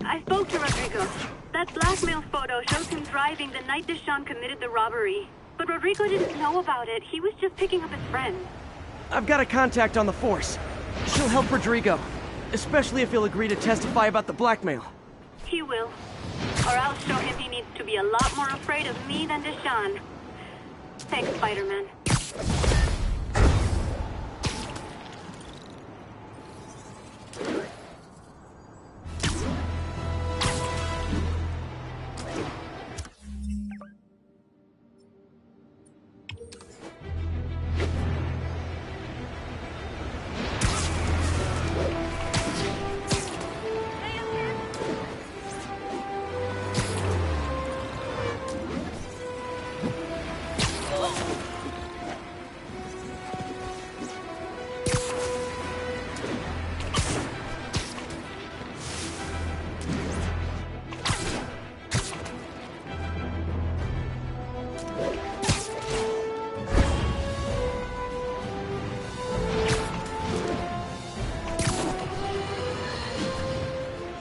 I spoke to Rodrigo. That blackmail photo shows him driving the night Deshawn committed the robbery. But Rodrigo didn't know about it. He was just picking up his friend. I've got a contact on the force. She'll help Rodrigo, especially if he'll agree to testify about the blackmail. He will. Or I'll show him he needs to be a lot more afraid of me than Deshawn. Thanks, Spider-Man.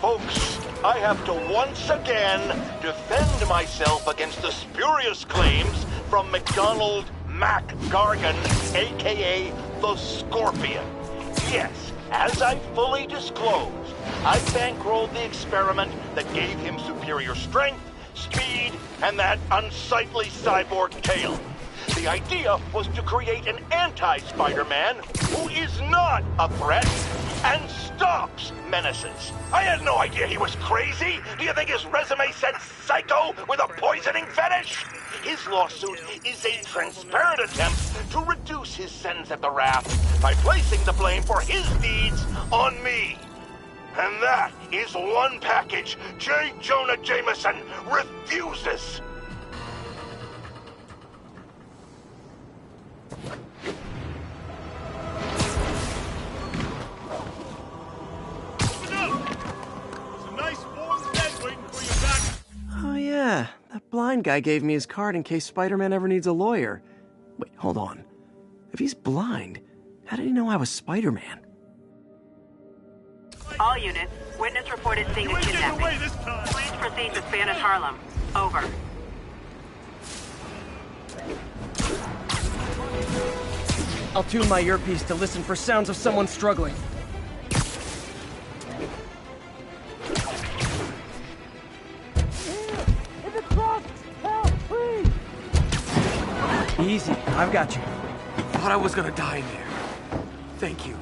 Folks, I have to once again defend myself against the spurious claims from McDonald Mac Gargan, aka the Scorpion. Yes, as I fully disclosed, I bankrolled the experiment that gave him superior strength, speed, and that unsightly cyborg tail. The idea was to create an anti-Spider-Man who is not a threat and stops menaces. I had no idea he was crazy. Do you think his resume said psycho with a poisoning fetish? His lawsuit is a transparent attempt to reduce his sentence at the raft by placing the blame for his deeds on me. And that is one package J. Jonah Jameson refuses. Oh yeah, that blind guy gave me his card in case Spider-Man ever needs a lawyer. Wait, hold on. If he's blind, how did he know I was Spider-Man? All units, witness reported seeing a kidnapping. Please proceed to Spanish Harlem. Over. I'll tune my earpiece to listen for sounds of someone struggling. Easy, I've got you. Thought I was gonna die in there. Thank you.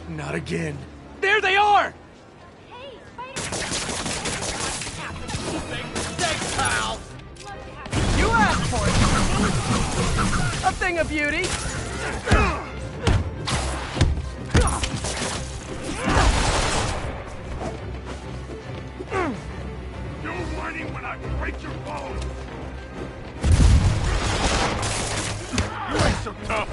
Not again. There they are! Thanks, pal! You asked for it! A thing of beauty! You're whining when I break your bones! You ain't so tough!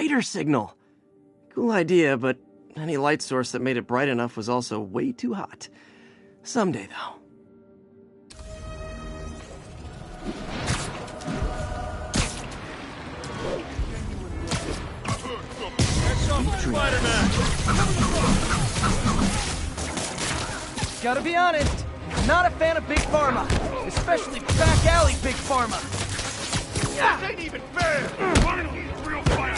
spider signal. Cool idea, but any light source that made it bright enough was also way too hot. Someday, though. Spider-Man! Gotta be honest, not a fan of Big Pharma, especially back alley Big Pharma. This ain't even fair! Finally, it's real fight!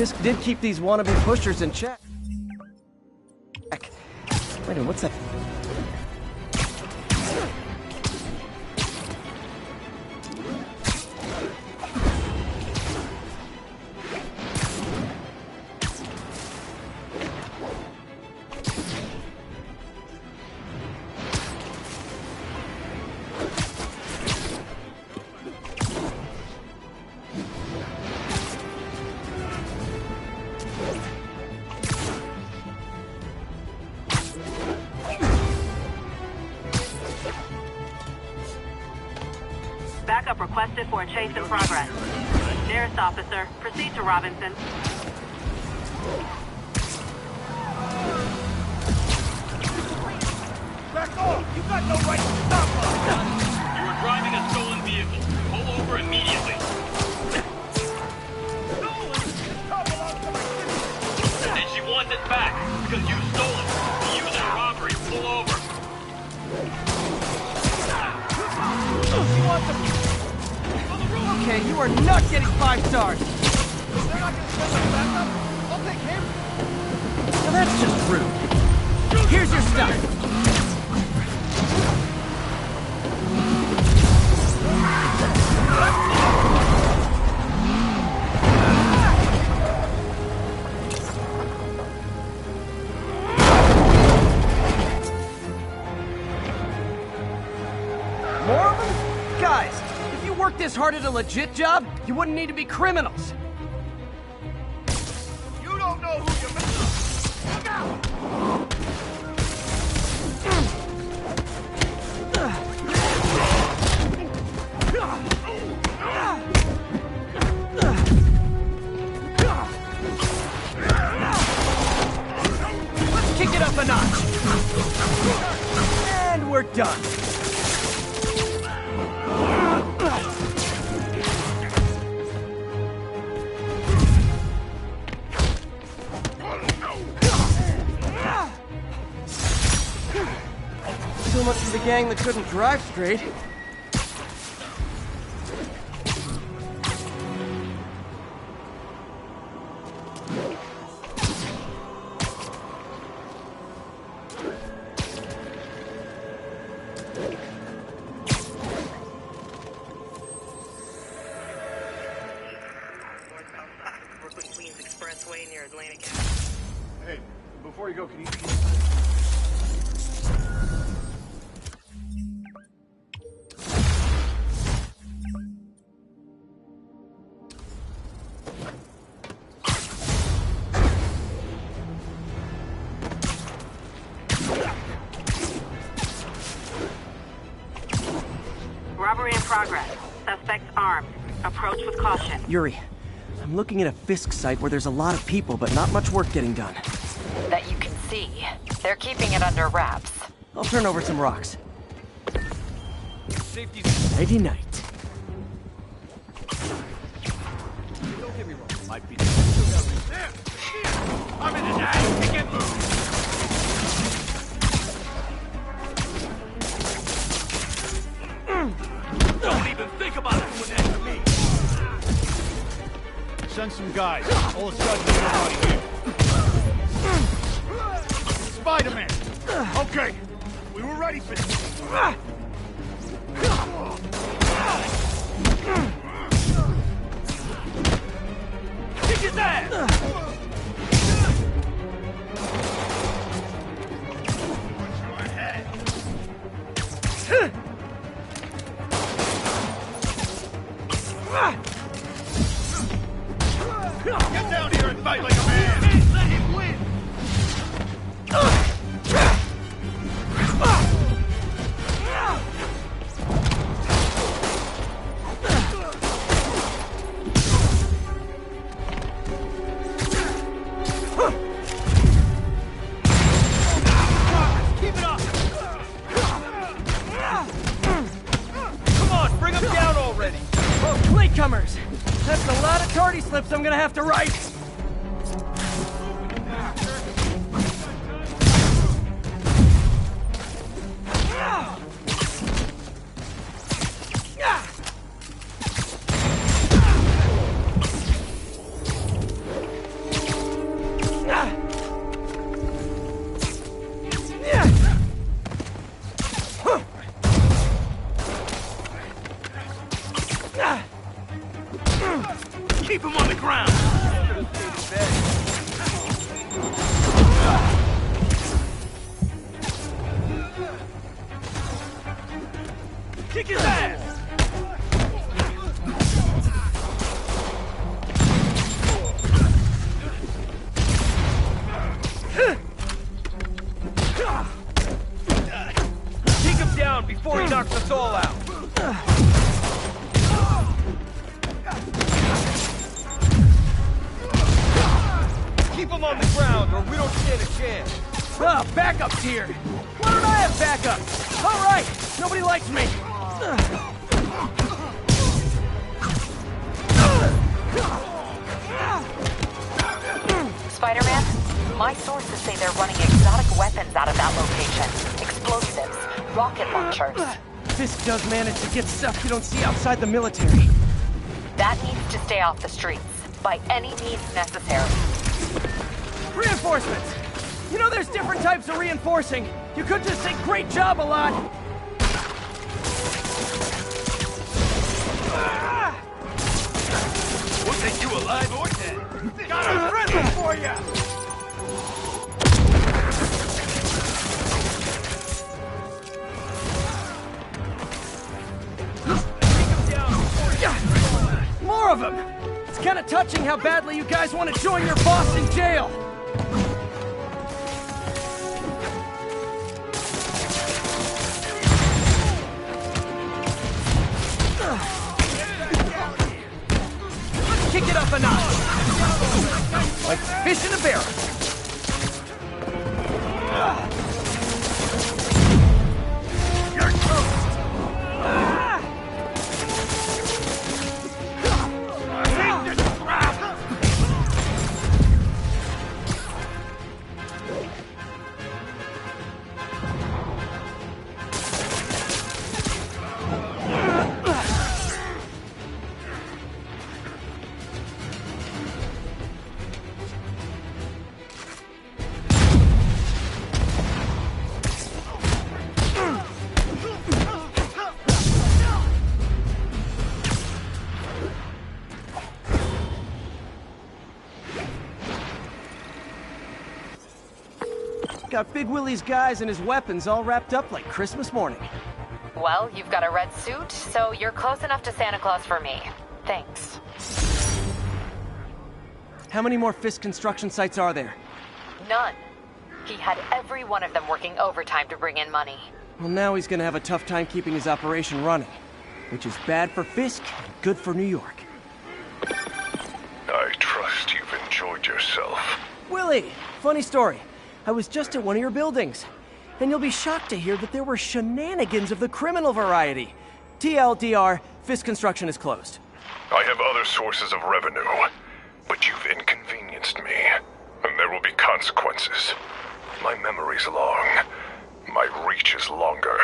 Fisk did keep these wannabe pushers in check. Wait a minute, what's that? Backup requested for a chase in progress. Nearest officer, proceed to Robinson. Back off! You got no right to stop us! You were driving a stolen vehicle. Pull over immediately. Stolen? This car belongs to my sister! And she wants it back because you stole it. You used it in robbery. Pull over. She wants to... Okay, you are not getting 5 stars! They're not gonna send us backup? I'll take him! Now that's just rude. Here's your stuff! More of them? Guys, if you worked this hard at a legit job, you wouldn't need to be criminals. You don't know who you're messing with. Look out! Let's kick it up a notch. And we're done. So much for the gang that couldn't drive straight. Queens Expressway near Atlantic. Hey, before you go, can you... Robbery in progress. Suspects armed. Approach with caution. Yuri, I'm looking at a Fisk site where there's a lot of people, but not much work getting done. That you can see. They're keeping it under wraps. I'll turn over some rocks. Safety. Nighty night. Don't get me wrong. Might be... There! I'm in an ass! He can't move! Don't even think about doing that to me! Send some guys. All of a sudden, there's nobody here. Spider-Man! Okay, we were ready for this. Kick his ass! Get down here and fight like a man! Let him win! Keep it up! Come on, bring him down already! Oh, latecomers! That's a lot of tardy slips I'm gonna have to write! Keep him on the ground! Kick his ass! Take him down before he knocks us all out! Keep him on the ground or we don't stand a chance! Ah, backup's here! Why don't I have backup? Alright! Nobody likes me! Spider-Man, my sources say they're running exotic weapons out of that location. Explosives, rocket launchers. Fisk does manage to get stuff you don't see outside the military. That needs to stay off the streets, by any means necessary. Reinforcements! You know there's different types of reinforcing. You could just say great job a lot. We'll take you alive or dead! Got a present for you! More of them! It's kind of touching how badly you guys want to join your boss in jail! Let's kick it up a notch! Like fish in a barrel! You're toast! Got Big Willie's guys and his weapons all wrapped up like Christmas morning. Well, you've got a red suit, so you're close enough to Santa Claus for me. Thanks. How many more Fisk construction sites are there? None. He had every one of them working overtime to bring in money. Well, now he's gonna have a tough time keeping his operation running. Which is bad for Fisk, and good for New York. I trust you've enjoyed yourself. Willie, funny story. I was just at one of your buildings. And you'll be shocked to hear that there were shenanigans of the criminal variety. TLDR, Fisk Construction is closed. I have other sources of revenue, but you've inconvenienced me, and there will be consequences. My memory's long. My reach is longer.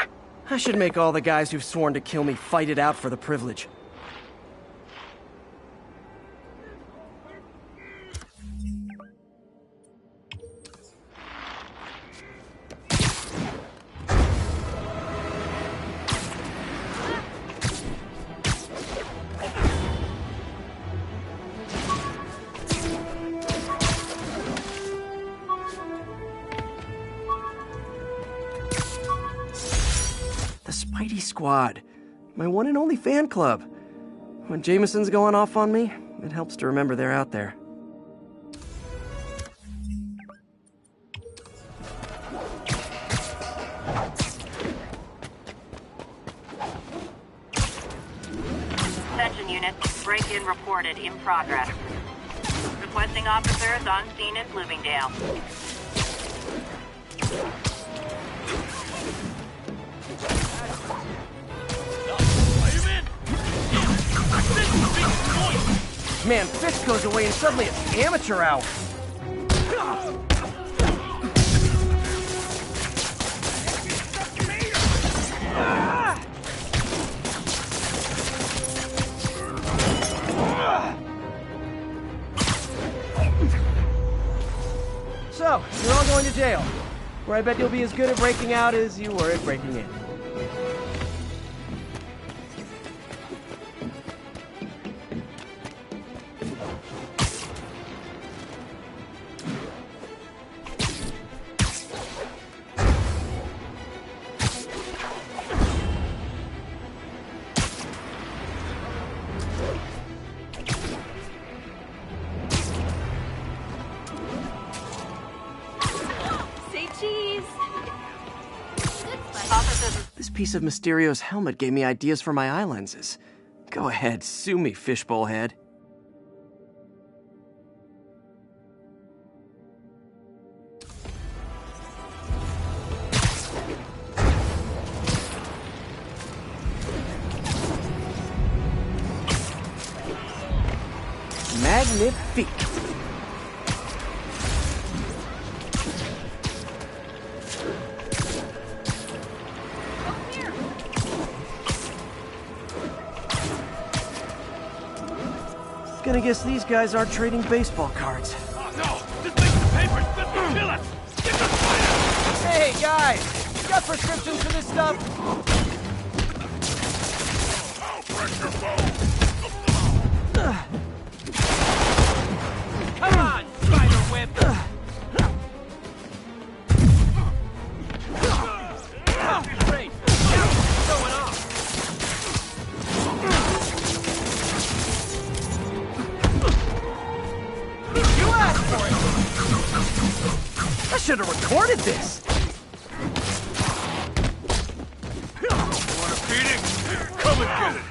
I should make all the guys who've sworn to kill me fight it out for the privilege. Spidey Squad, my one and only fan club. When Jameson's going off on me, it helps to remember they're out there. Attention units, break-in reported in progress. Requesting officers on scene in Bloomingdale. Man, Fisk goes away and suddenly it's amateur hour. So, you're all going to jail, where I bet you'll be as good at breaking out as you were at breaking in. This piece of Mysterio's helmet gave me ideas for my eye lenses. Go ahead, sue me, fishbowl head. Magnifique. Gonna guess these guys aren't trading baseball cards. Oh, no! This makes the papers! This will kill us! Get the fire! Hey, guys! You got prescriptions for this stuff? I'll break your bone! Come on, Spiderweb! Great! What's going on? You asked for it! I should have recorded this! You want a beating? Come and get it!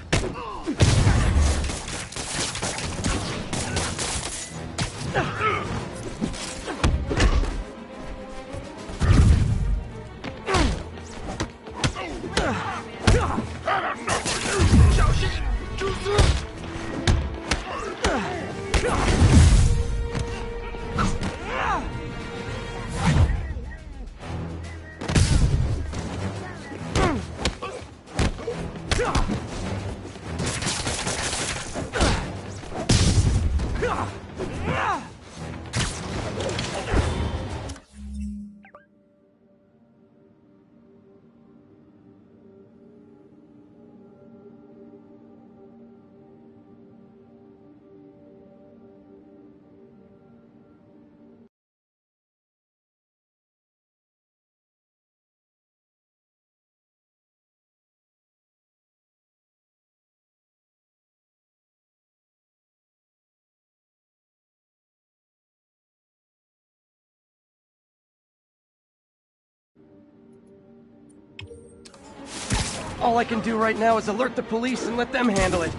All I can do right now is alert the police and let them handle it.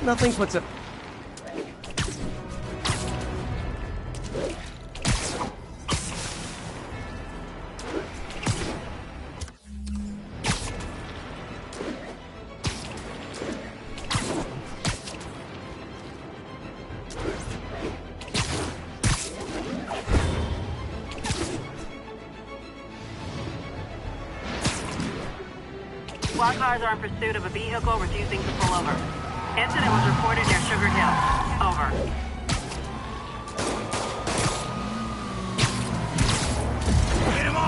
Nothing puts a... SWAT cars are in pursuit of a vehicle refusing to pull over. Incident was reported near Sugar Hill. Over.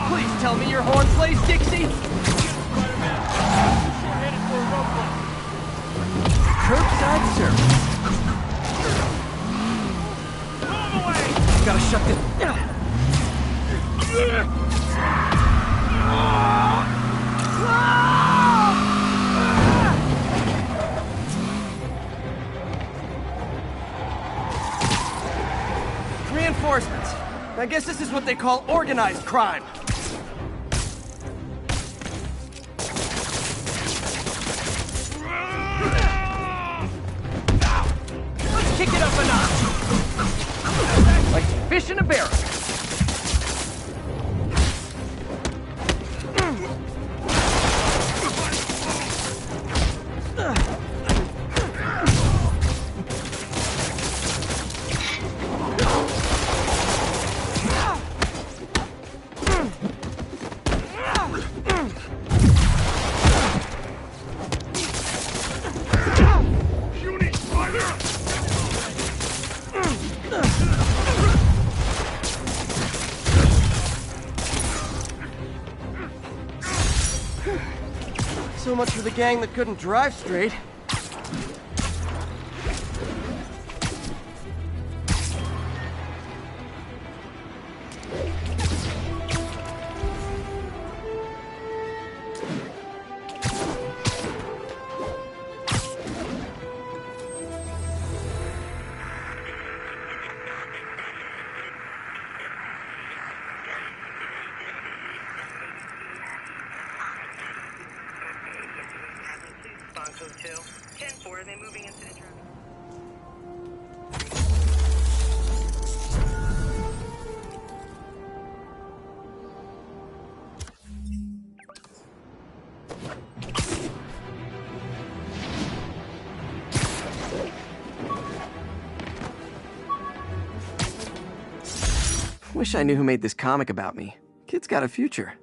Please tell me your horn plays, Dixie! Curbside service. gotta shut this... Reinforcements. I guess this is what they call organized crime. Let's kick it up a notch. Like fish in a barrel. So much for the gang that couldn't drive straight. Wish I knew who made this comic about me. Kid's got a future.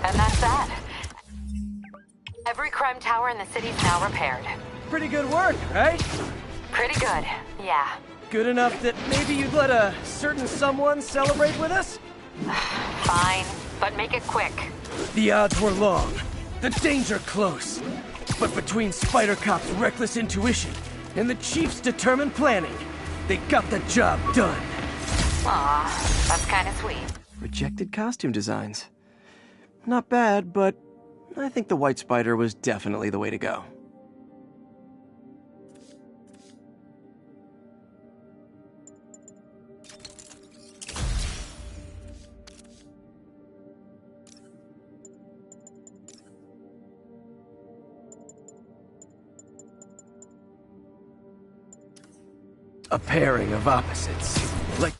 And that's that. Every crime tower in the city's now repaired. Pretty good work, right? Pretty good, yeah. Good enough that maybe you'd let a certain someone celebrate with us? Fine, but make it quick. The odds were long, the danger close. But between Spider Cop's reckless intuition and the Chief's determined planning, they got the job done. Aw, that's kinda sweet. Rejected costume designs. Not bad, but I think the White Spider was definitely the way to go. A pairing of opposites. Like...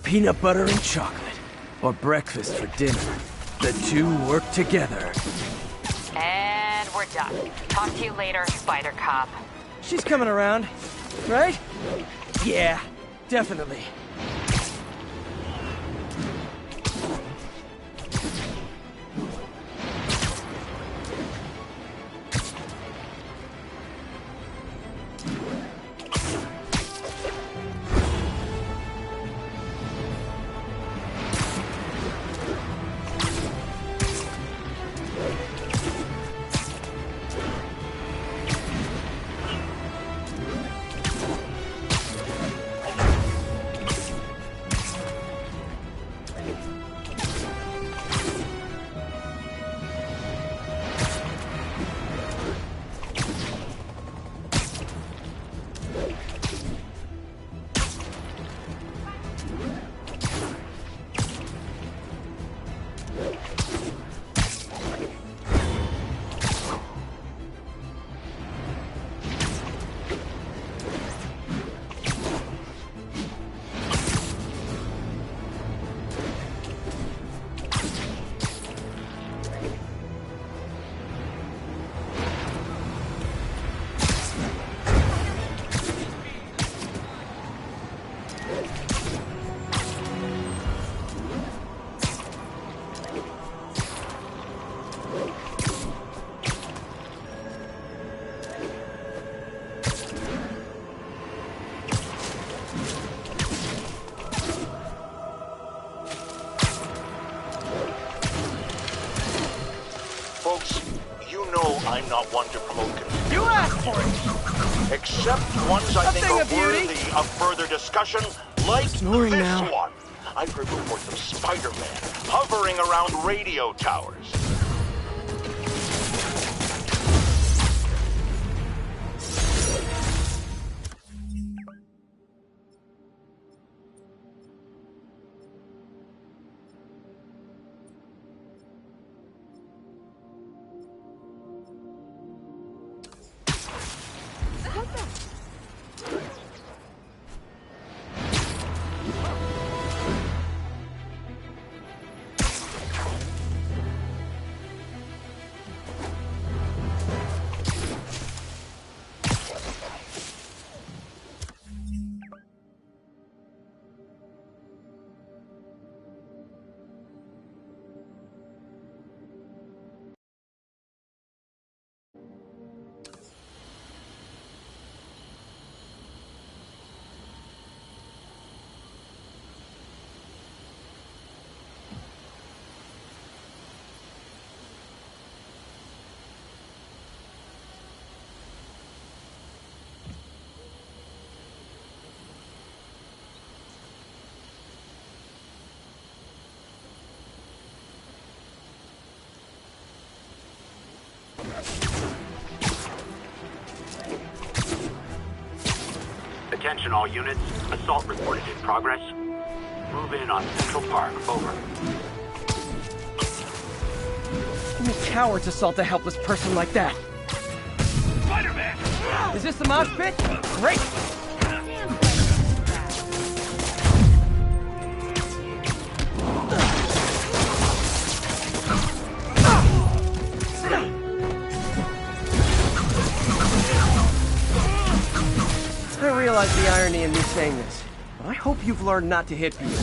Peanut butter and chocolate, or breakfast for dinner. The two work together. And we're done. Talk to you later, Spider Cop. She's coming around, right? Yeah, definitely. folks, you know I'm not one to promote confusion. You asked for it! Except ones I think are worthy of further discussion, like Snoring this now. one. I've heard reports of Spider-Man hovering around radio towers. Attention all units. Assault reported in progress. Move in on Central Park. Over. Only cowards assault a helpless person like that. Spider-Man! Is this the mosh pit? Great! I realize the irony in me saying this, but I hope you've learned not to hit people.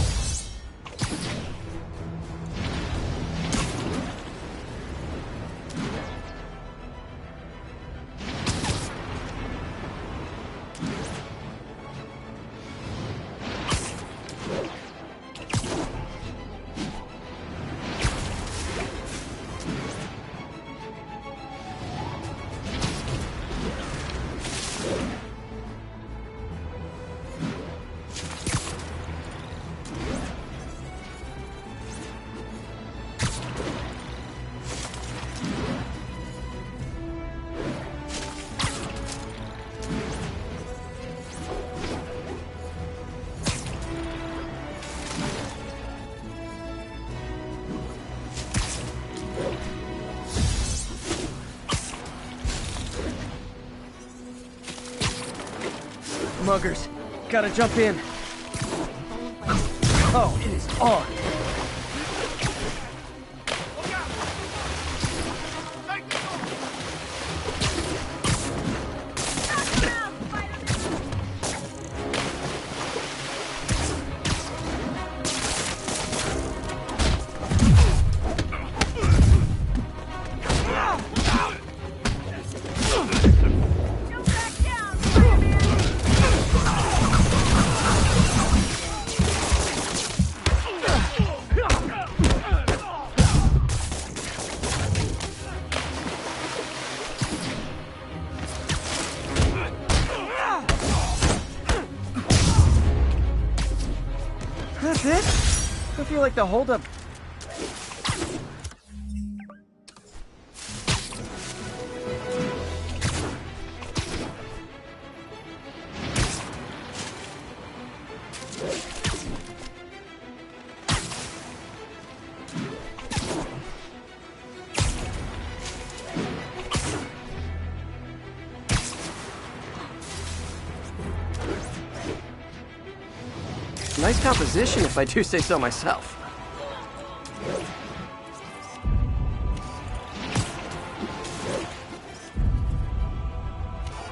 Muggers, gotta jump in. Oh, it is on. That's it? I feel like the holdup. Nice composition, if I do say so myself.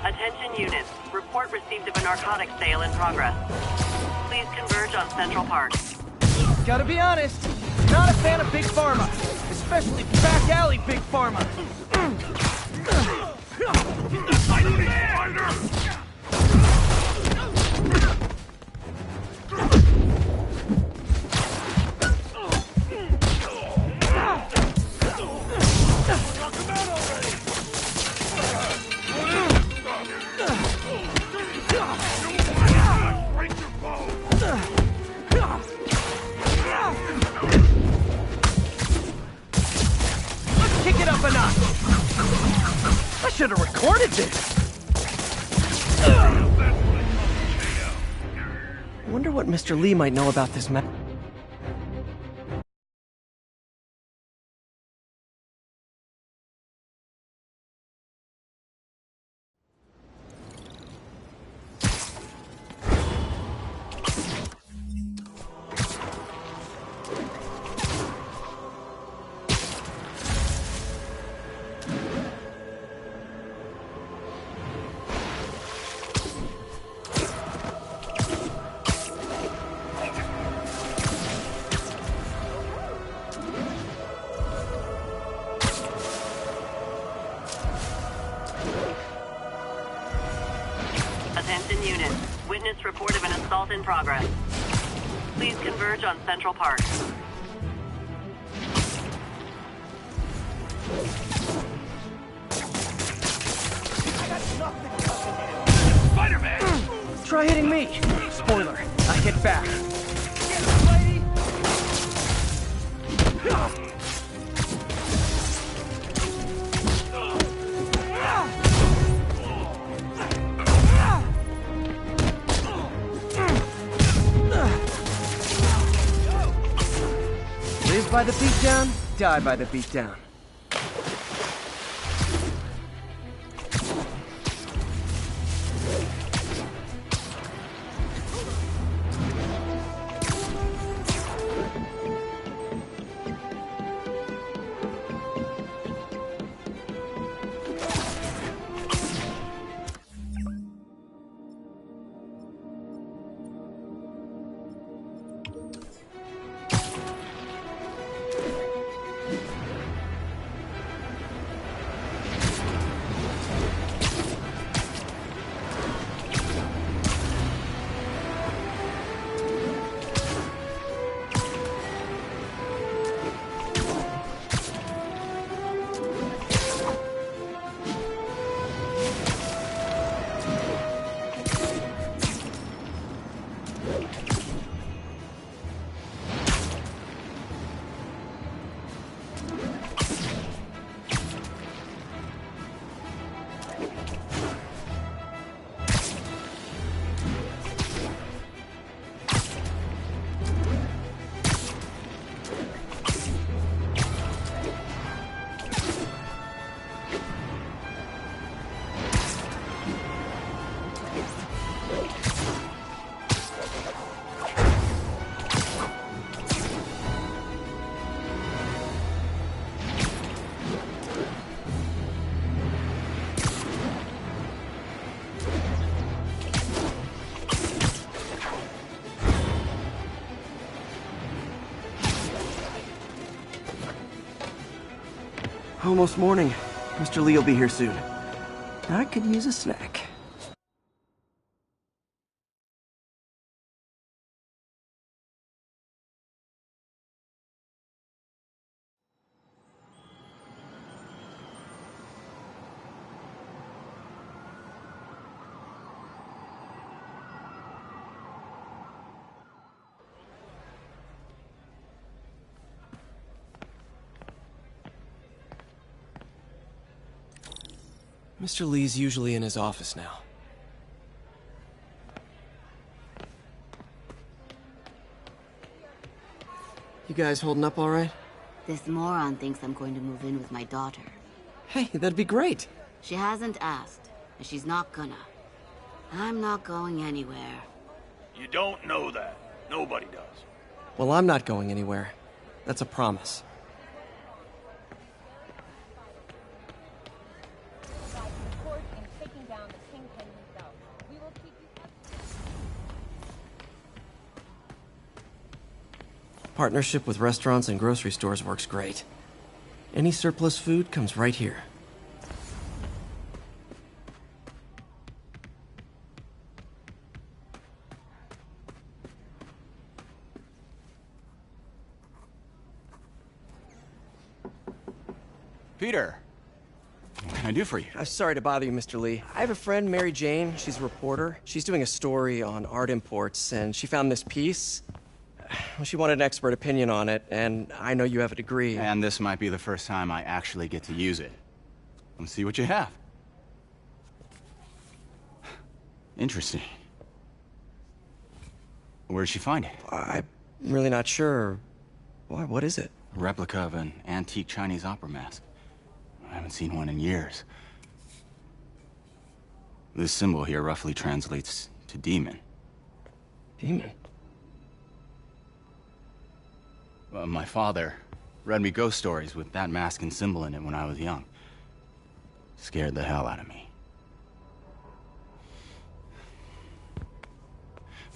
Attention units. Report received of a narcotics sale in progress. Please converge on Central Park. Gotta be honest, not a fan of Big Pharma. Especially back alley Big Pharma. Bananas! I should have recorded this! I wonder what Mr. Lee might know about this map. Attention unit. Witness report of an assault in progress. Please converge on Central Park. Spider-Man! Try hitting me! Spoiler, I hit back. Live by the beatdown, die by the beatdown. Almost morning. Mr. Lee will be here soon. I could use a snack. Mr. Lee's usually in his office now. You guys holding up all right? This moron thinks I'm going to move in with my daughter. Hey, that'd be great. She hasn't asked, and she's not gonna. I'm not going anywhere. You don't know that. Nobody does. Well, I'm not going anywhere. That's a promise. Partnership with restaurants and grocery stores works great. Any surplus food comes right here. Peter, what can I do for you? I'm sorry to bother you, Mr. Lee. I have a friend, Mary Jane. She's a reporter. She's doing a story on art imports, and she found this piece. She wanted an expert opinion on it, and I know you have a degree. And this might be the first time I actually get to use it. Let's see what you have. Interesting. Where did she find it? I'm really not sure. Why, what is it? A replica of an antique Chinese opera mask. I haven't seen one in years. This symbol here roughly translates to demon. Demon? My father read me ghost stories with that mask and symbol in it when I was young. Scared the hell out of me.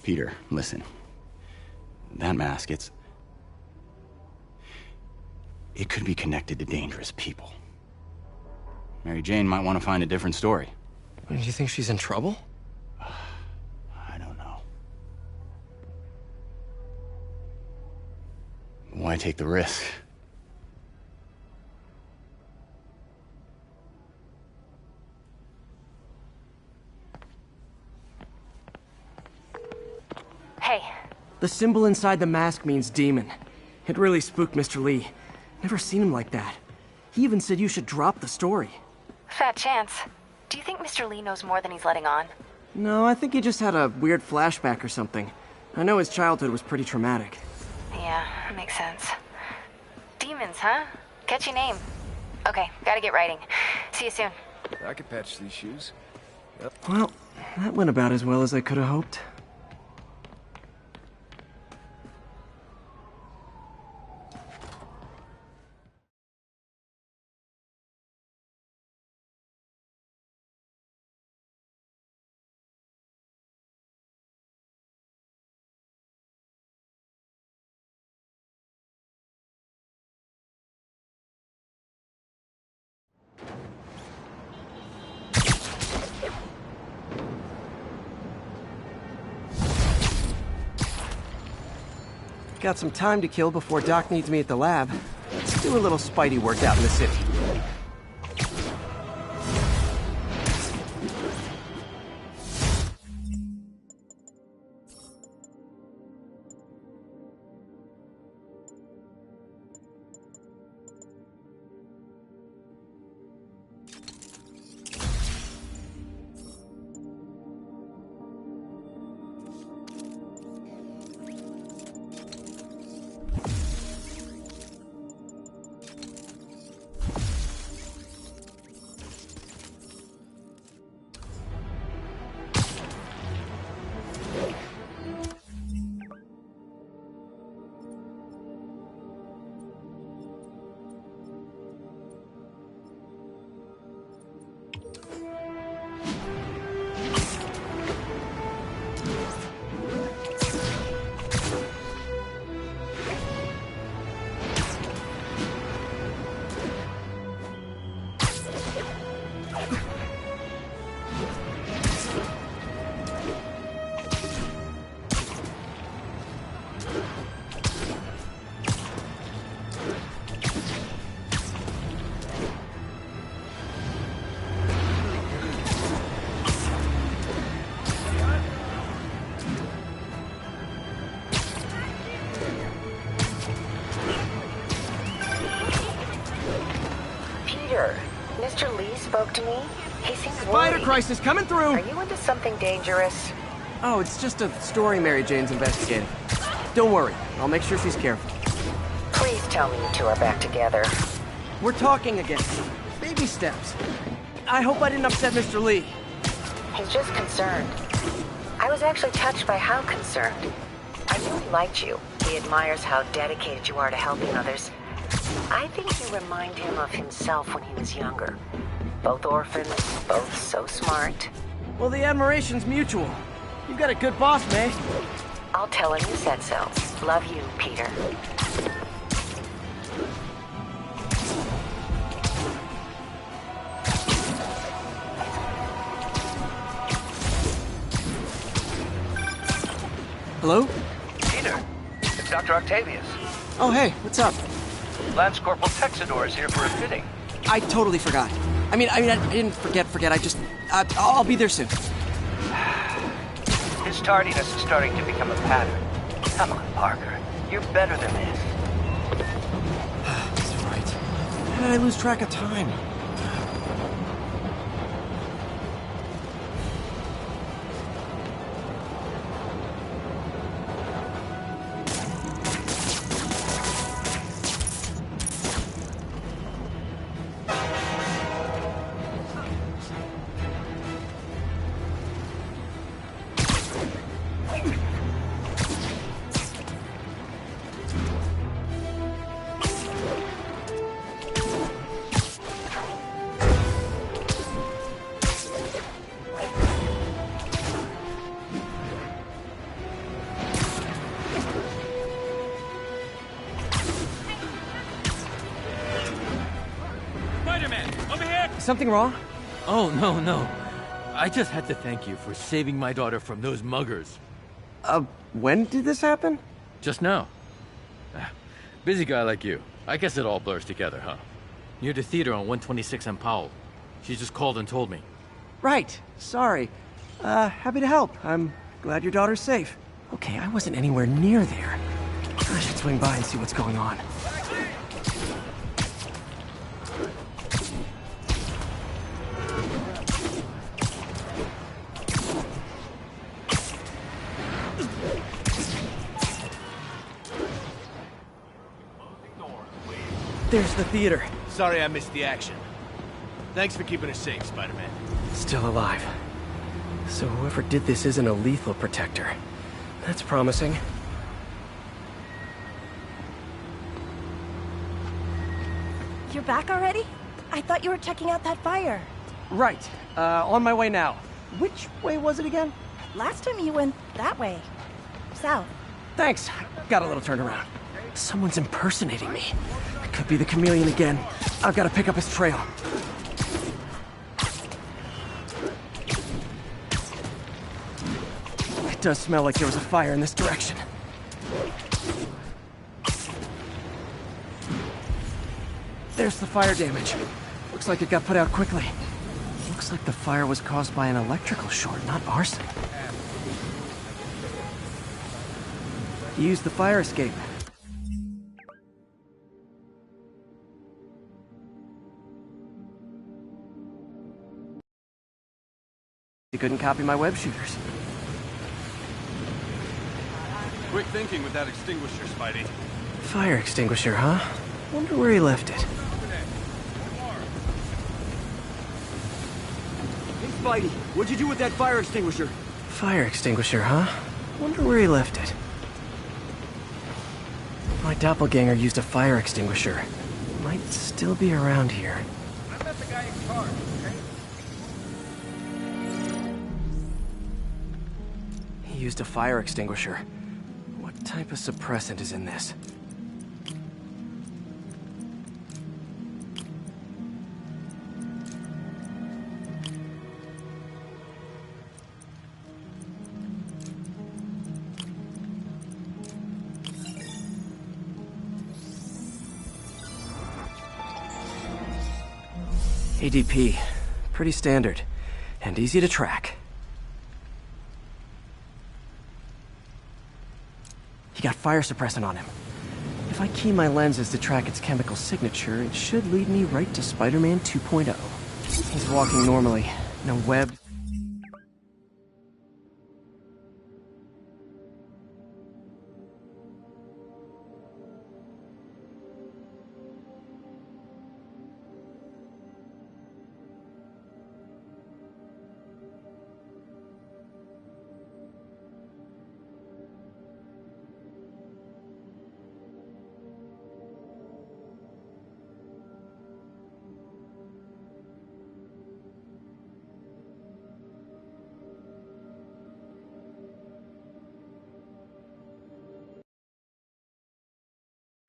Peter, listen. That mask, it could be connected to dangerous people. Mary Jane might want to find a different story. Do you think she's in trouble? I don't know. Why take the risk? Hey. The symbol inside the mask means demon. It really spooked Mr. Lee. Never seen him like that. He even said you should drop the story. Fat chance. Do you think Mr. Lee knows more than he's letting on? No, I think he just had a weird flashback or something. I know his childhood was pretty traumatic. Yeah, makes sense. Demons, huh? Catchy name. Okay, gotta get writing. See you soon. I could patch these shoes. Yep. Well, that went about as well as I could have hoped. Got some time to kill before Doc needs me at the lab. Let's do a little Spidey work out in the city. Mr. Lee spoke to me. He seems Spider worried. crisis coming through! Are you into something dangerous? Oh, it's just a story Mary Jane's investigating. Don't worry, I'll make sure she's careful. Please tell me you two are back together. We're talking again. Baby steps. I hope I didn't upset Mr. Lee. He's just concerned. I was actually touched by how concerned. I really liked you. He admires how dedicated you are to helping others. I think you remind him of himself when he was younger. Both orphans, both so smart. Well, the admiration's mutual. You've got a good boss, May. I'll tell him you said so. Love you, Peter. Hello? Peter, it's Dr. Octavius. Oh, hey, what's up? Lance Corporal Texador is here for a fitting. I totally forgot. I didn't forget. I'll be there soon. His tardiness is starting to become a pattern. Come on, Parker. You're better than this. It's alright. How did I lose track of time? Something wrong? Oh, no. I just had to thank you for saving my daughter from those muggers. When did this happen? Just now. Busy guy like you. I guess it all blurs together, huh? Near the theater on 126 and Powell. She just called and told me. Right. Sorry. Happy to help. I'm glad your daughter's safe. Okay, I wasn't anywhere near there. I should swing by and see what's going on. There's the theater. Sorry I missed the action. Thanks for keeping us safe, Spider-Man. Still alive. So whoever did this isn't a lethal protector. That's promising. You're back already? I thought you were checking out that fire. Right. On my way now. Which way was it again? Last time you went that way. South. Thanks. Got a little turned around. Someone's impersonating me. It could be the chameleon again. I've got to pick up his trail. It does smell like there was a fire in this direction. There's the fire damage. Looks like it got put out quickly. Looks like the fire was caused by an electrical short, not arson. Use the fire escape. You couldn't copy my web shooters. Quick thinking with that extinguisher, Spidey. Fire extinguisher, huh? Wonder where he left it. Hey, Spidey, what'd you do with that fire extinguisher? Fire extinguisher, huh? Wonder where he left it. My doppelganger used a fire extinguisher. Might still be around here. I met the guy in charge, okay? He used a fire extinguisher. What type of suppressant is in this? ADP. Pretty standard. And easy to track. He got fire suppressant on him. If I key my lenses to track its chemical signature, it should lead me right to Spider-Man 2.0. He's walking normally. No web.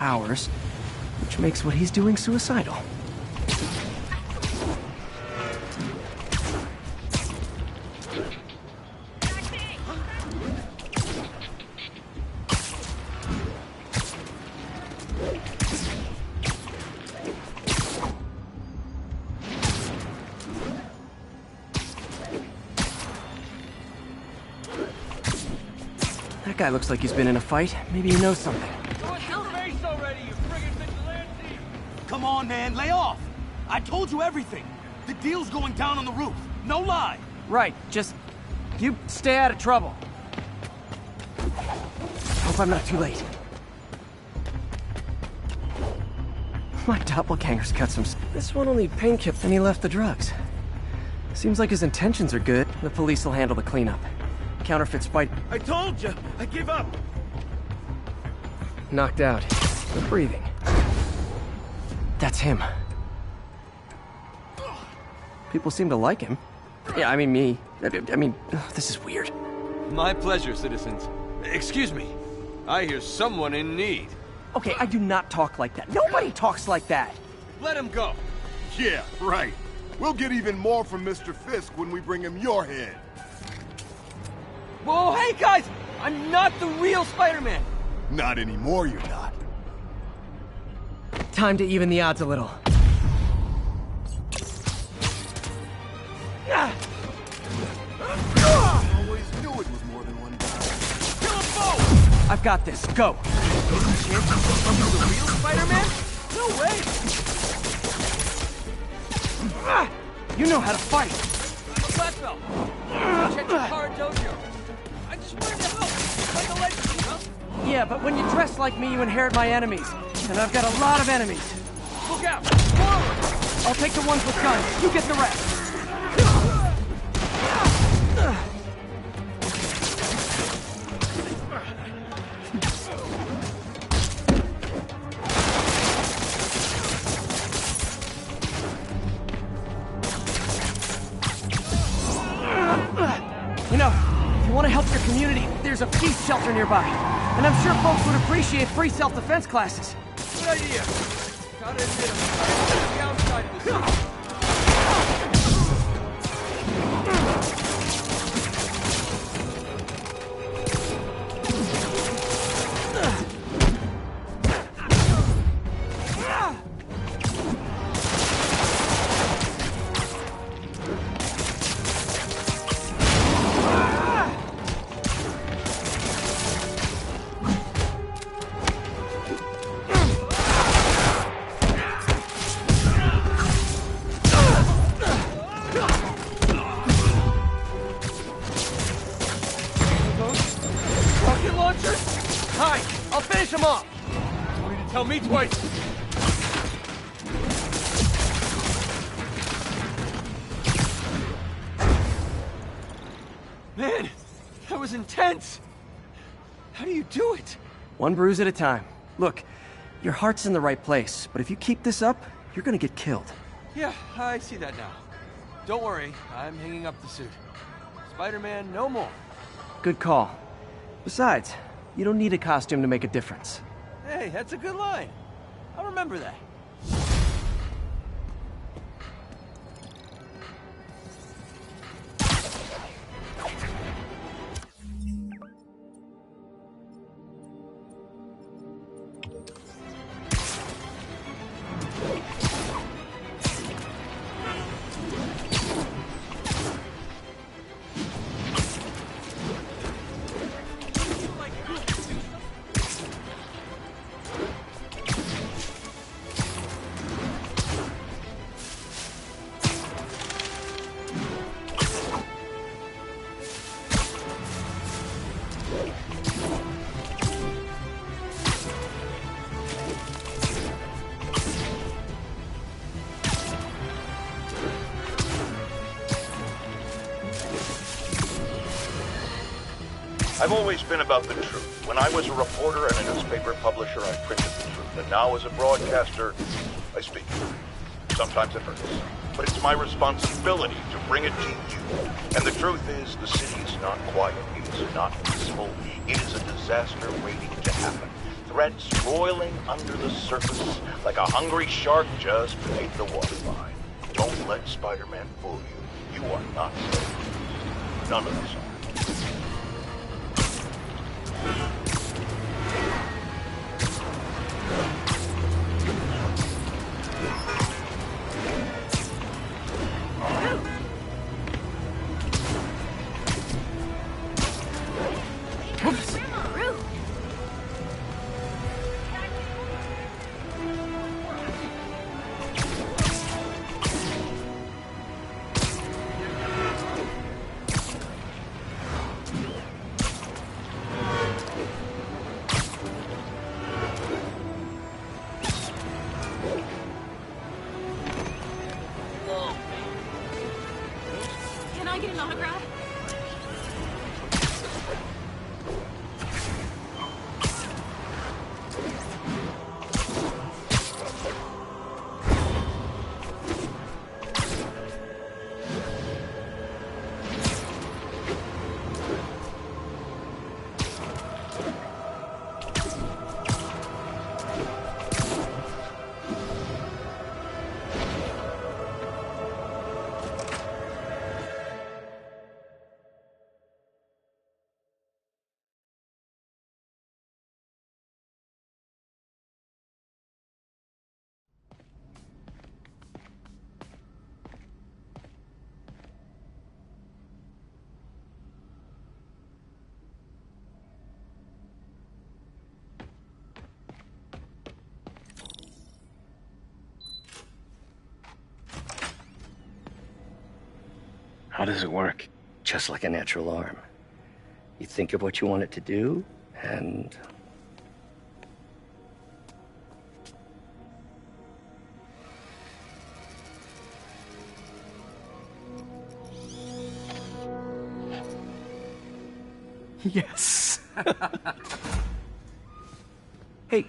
Hours, which makes what he's doing suicidal. That guy looks like he's been in a fight. Maybe he knows something. on, man, lay off. I told you everything. The deal's going down on the roof. No lie. Right, just... you stay out of trouble. Hope I'm not too late. My doppelganger's got some... This one will need painkillers, and he left the drugs. Seems like his intentions are good. The police will handle the cleanup. Counterfeit Spidey. I told you, I give up. Knocked out, but breathing. That's him. People seem to like him. Yeah, I mean me. I mean, this is weird. My pleasure, citizens. Excuse me. I hear someone in need. Okay, I do not talk like that. Nobody talks like that. Let him go. Yeah, right. We'll get even more from Mr. Fisk when we bring him your head. Whoa, hey guys! I'm not the real Spider-Man. Not anymore, you're not. Time to even the odds a little. Always knew it was more than one guy. Kill them both! I've got this. Go. Chance to become the real Spider-Man? No way! You know how to fight. I'm a black belt. Check the car dojo. I just wanted to help. Like a legend, huh? Yeah, but when you dress like me, you inherit my enemies. And I've got a lot of enemies. Look out! Forward! I'll take the ones with guns. You get the rest. You know, if you want to help your community, there's a peace shelter nearby. And I'm sure folks would appreciate free self-defense classes. Good idea. Gotta admit, I'm tired of the outside of the city. Tell me twice. Man, that was intense. How do you do it? One bruise at a time. Look, your heart's in the right place, but if you keep this up, you're gonna get killed. Yeah, I see that now. Don't worry, I'm hanging up the suit. Spider-Man, no more. Good call. Besides, you don't need a costume to make a difference. Hey, that's a good line. I'll remember that. I've always been about the truth. When I was a reporter and a newspaper publisher, I printed the truth. And now as a broadcaster, I speak. Sometimes it hurts. But it's my responsibility to bring it to you. And the truth is, the city is not quiet. It is not peaceful. It is a disaster waiting to happen. Threats roiling under the surface like a hungry shark just beneath the waterline. Don't let Spider-Man fool you. You are not safe. None of us are. get an autograph? How does it work? Just like a natural arm. You think of what you want it to do, and... Yes. Hey,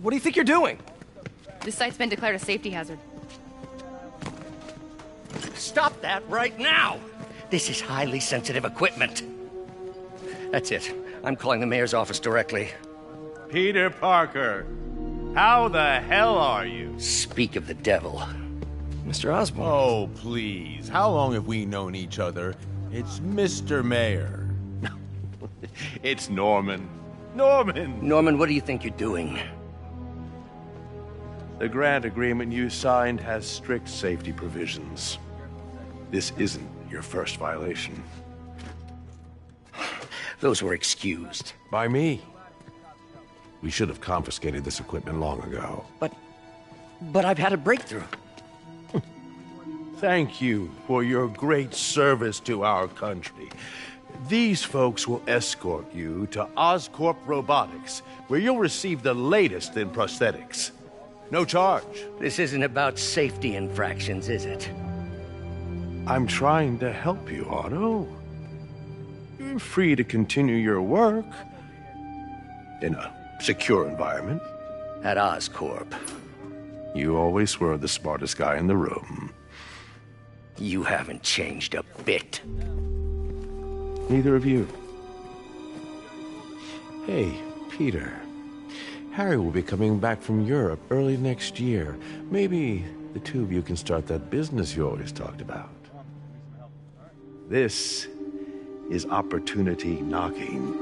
what do you think you're doing? This site's been declared a safety hazard. Stop that right now! This is highly sensitive equipment. That's it. I'm calling the mayor's office directly. Peter Parker, how the hell are you? Speak of the devil. Mr. Osborn. Oh, please. How long have we known each other? It's Mr. Mayor. It's Norman. Norman, what do you think you're doing? The grant agreement you signed has strict safety provisions. This isn't your first violation. Those were excused. By me. We should have confiscated this equipment long ago. But I've had a breakthrough. Thank you for your great service to our country. These folks will escort you to Oscorp Robotics, where you'll receive the latest in prosthetics. No charge. This isn't about safety infractions, is it? I'm trying to help you, Otto. You're free to continue your work in a secure environment. At Oscorp. You always were the smartest guy in the room. You haven't changed a bit. Neither of you. Hey, Peter. Harry will be coming back from Europe early next year. Maybe the two of you can start that business you always talked about. This is opportunity knocking.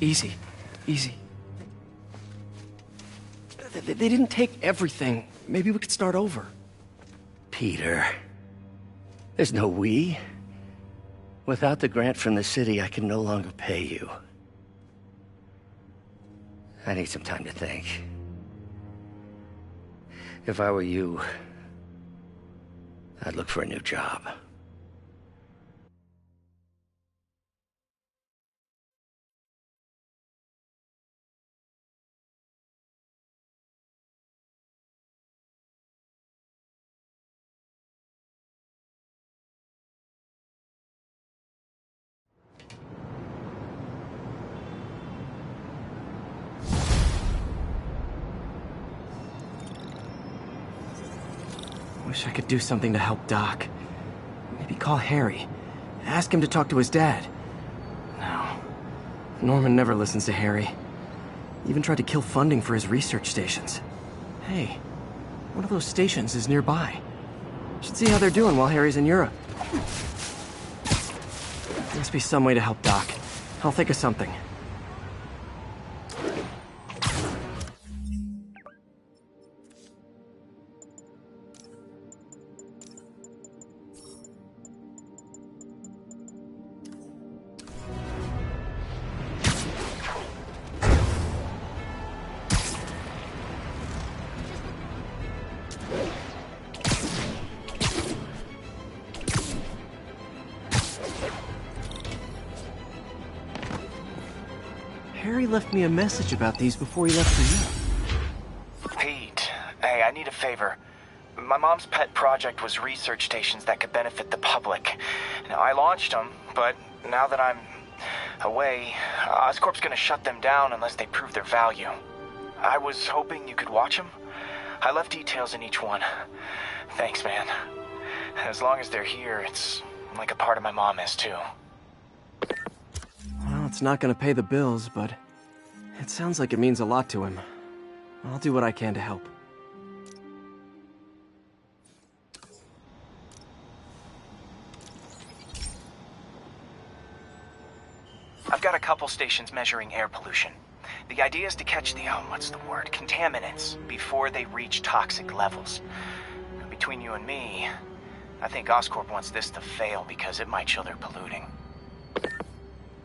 Easy. They didn't take everything. Maybe we could start over. Peter, there's no we. Without the grant from the city, I can no longer pay you. I need some time to think. If I were you, I'd look for a new job. Wish I could do something to help Doc. Maybe call Harry. Ask him to talk to his dad. No. Norman never listens to Harry. Even tried to kill funding for his research stations. Hey, one of those stations is nearby. Should see how they're doing while Harry's in Europe. Must be some way to help Doc. I'll think of something. Harry left me a message about these before he left for you. Pete, hey, I need a favor. My mom's pet project was research stations that could benefit the public. Now, I launched them, but now that I'm away, Oscorp's gonna shut them down unless they prove their value. I was hoping you could watch them. I left details in each one. Thanks, man. As long as they're here, it's like a part of my mom is, too. Well, it's not gonna pay the bills, but it sounds like it means a lot to him. I'll do what I can to help. I've got a couple stations measuring air pollution. The idea is to catch the, contaminants before they reach toxic levels. Between you and me, I think Oscorp wants this to fail because it might show they're polluting.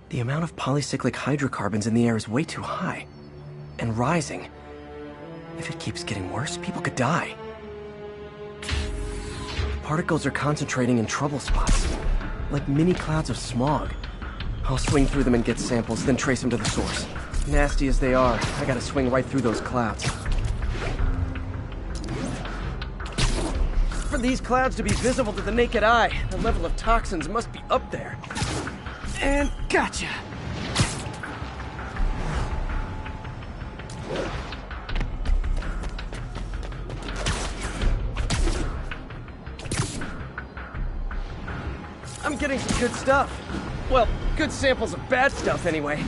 The amount of polycyclic hydrocarbons in the air is way too high. And rising. If it keeps getting worse, people could die. Particles are concentrating in trouble spots, like mini clouds of smog. I'll swing through them and get samples, then trace them to the source. Nasty as they are, I gotta swing right through those clouds. For these clouds to be visible to the naked eye, the level of toxins must be up there. And gotcha! I'm getting some good stuff. Well, good samples of bad stuff, anyway.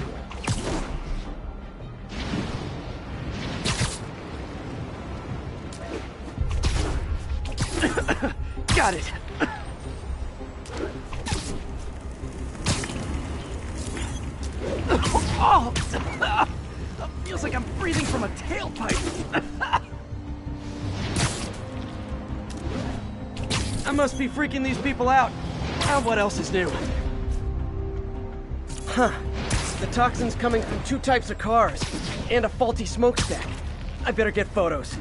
Got it. Oh! Feels like I'm breathing from a tailpipe. I must be freaking these people out. What else is new? Huh. The toxin's coming from 2 types of cars, and a faulty smokestack. I better get photos.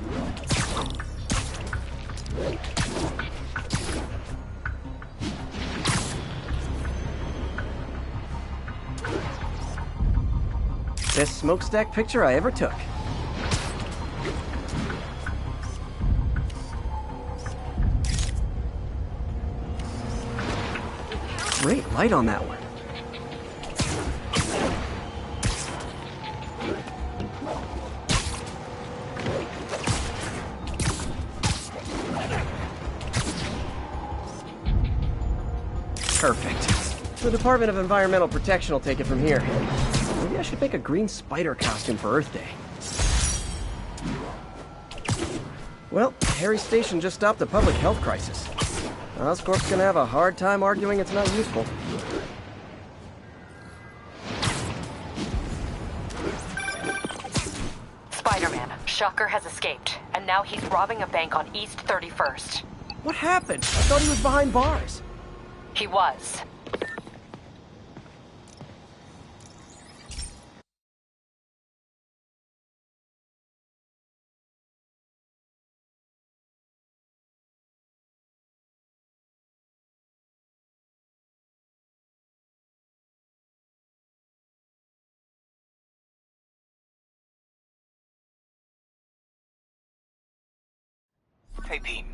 Best smokestack picture I ever took. Great light on that one. Perfect. The Department of Environmental Protection will take it from here. Maybe I should make a green spider costume for Earth Day. Well, Harry's station just stopped a public health crisis. Oscorp's gonna have a hard time arguing it's not useful. Spider-Man, Shocker has escaped, and now he's robbing a bank on East 31st. What happened? I thought he was behind bars. He was. Hey, Pete.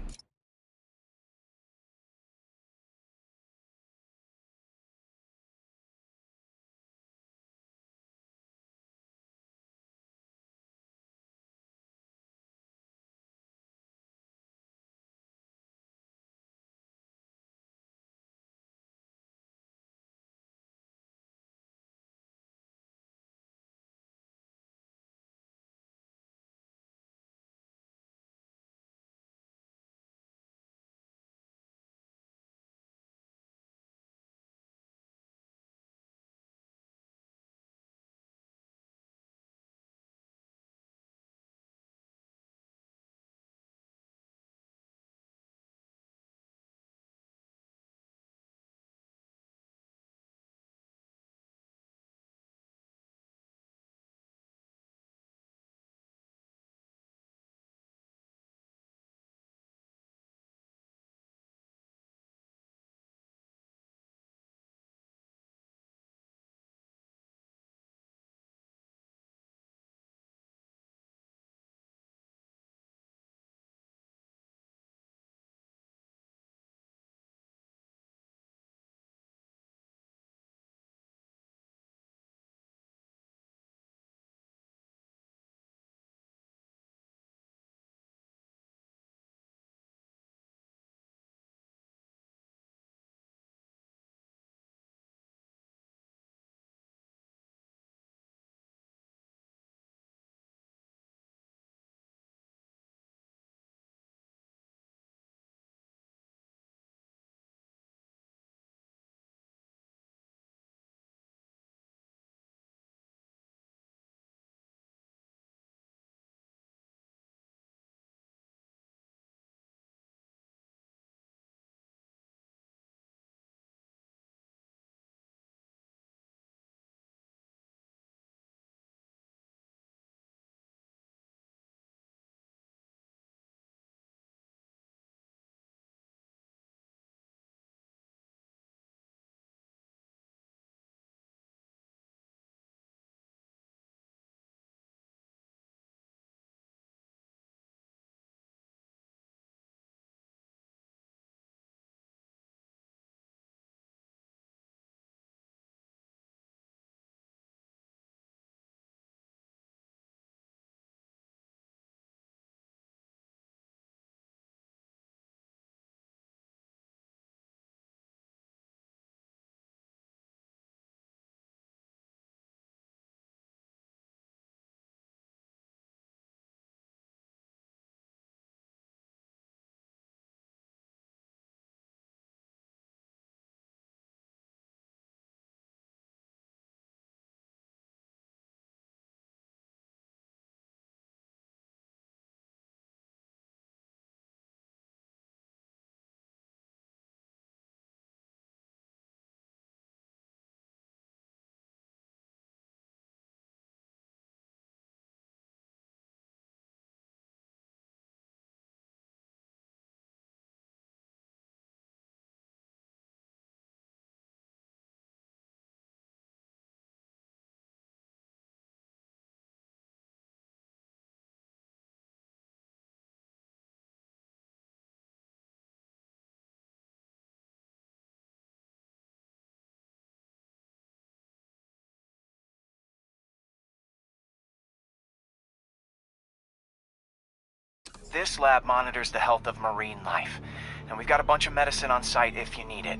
This lab monitors the health of marine life, and we've got a bunch of medicine on site if you need it.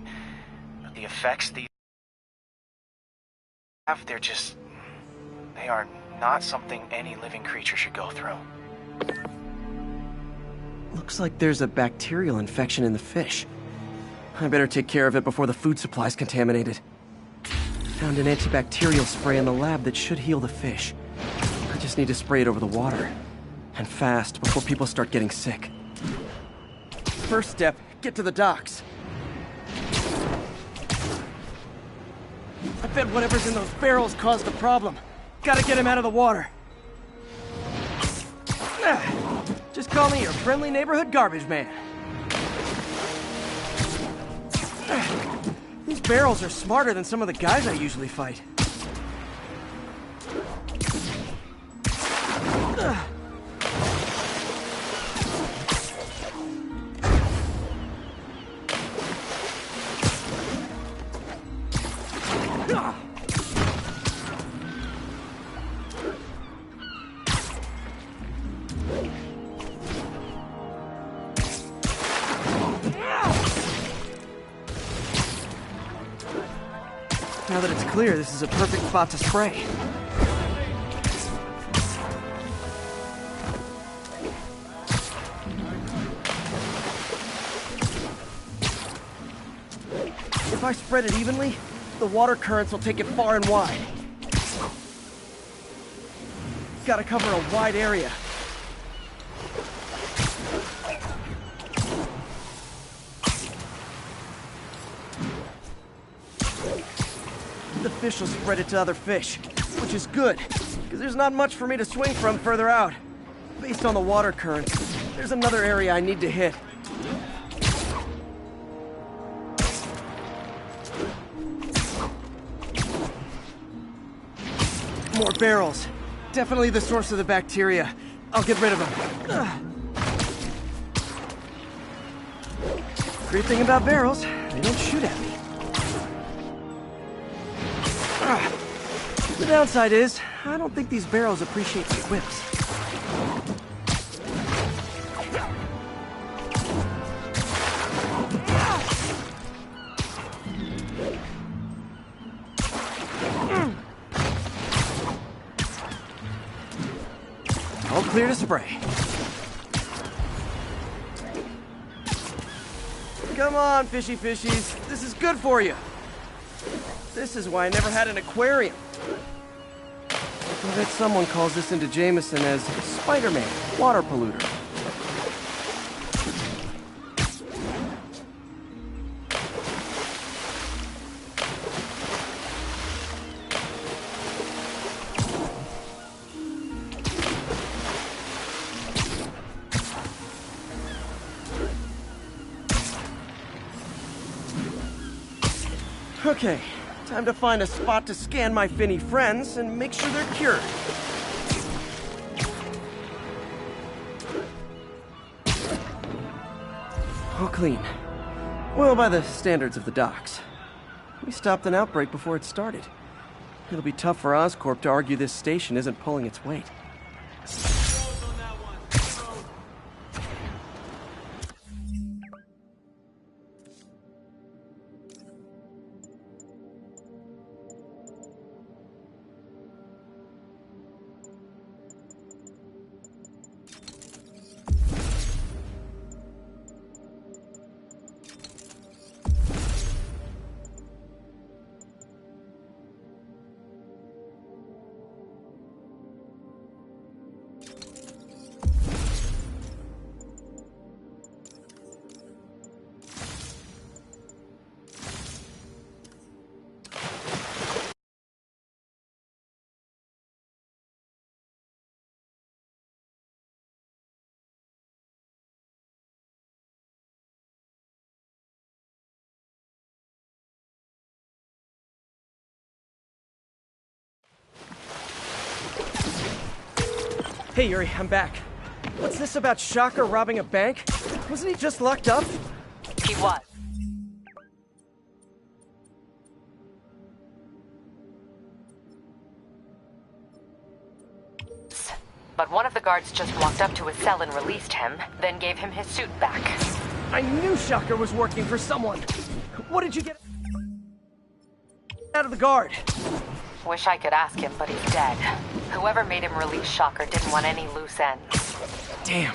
But the effects these have, they are not something any living creature should go through. Looks like there's a bacterial infection in the fish. I better take care of it before the food supply's contaminated. Found an antibacterial spray in the lab that should heal the fish. I just need to spray it over the water. And fast, before people start getting sick. First step, get to the docks. I bet whatever's in those barrels caused the problem. Gotta get him out of the water. Just call me your friendly neighborhood garbage man. These barrels are smarter than some of the guys I usually fight. Now that it's clear, this is a perfect spot to spray. If I spread it evenly, the water currents will take it far and wide. Gotta cover a wide area. The fish will spread it to other fish, which is good, because there's not much for me to swing from further out. Based on the water currents, there's another area I need to hit. More barrels. Definitely the source of the bacteria. I'll get rid of them. Great thing about barrels, they don't shoot at me. The downside is, I don't think these barrels appreciate my whips. All clear to spray. Come on, fishy fishies. This is good for you. This is why I never had an aquarium. I bet someone calls this into Jameson as Spider-Man, water polluter. Okay, time to find a spot to scan my finny friends and make sure they're cured. All clean. Well, by the standards of the docks. We stopped an outbreak before it started. It'll be tough for Oscorp to argue this station isn't pulling its weight. Hey, Yuri, I'm back. What's this about Shocker robbing a bank? Wasn't he just locked up? He was. but one of the guards just walked up to his cell and released him, then gave him his suit back. I knew Shocker was working for someone. What did you get out of the guard? Wish I could ask him, but he's dead. Whoever made him release Shocker didn't want any loose ends. Damn.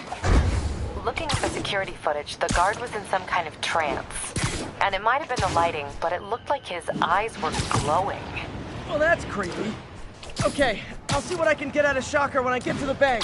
Looking at the security footage, the guard was in some kind of trance. And it might have been the lighting, but it looked like his eyes were glowing. Well, that's creepy. Okay, I'll see what I can get out of Shocker when I get to the bank.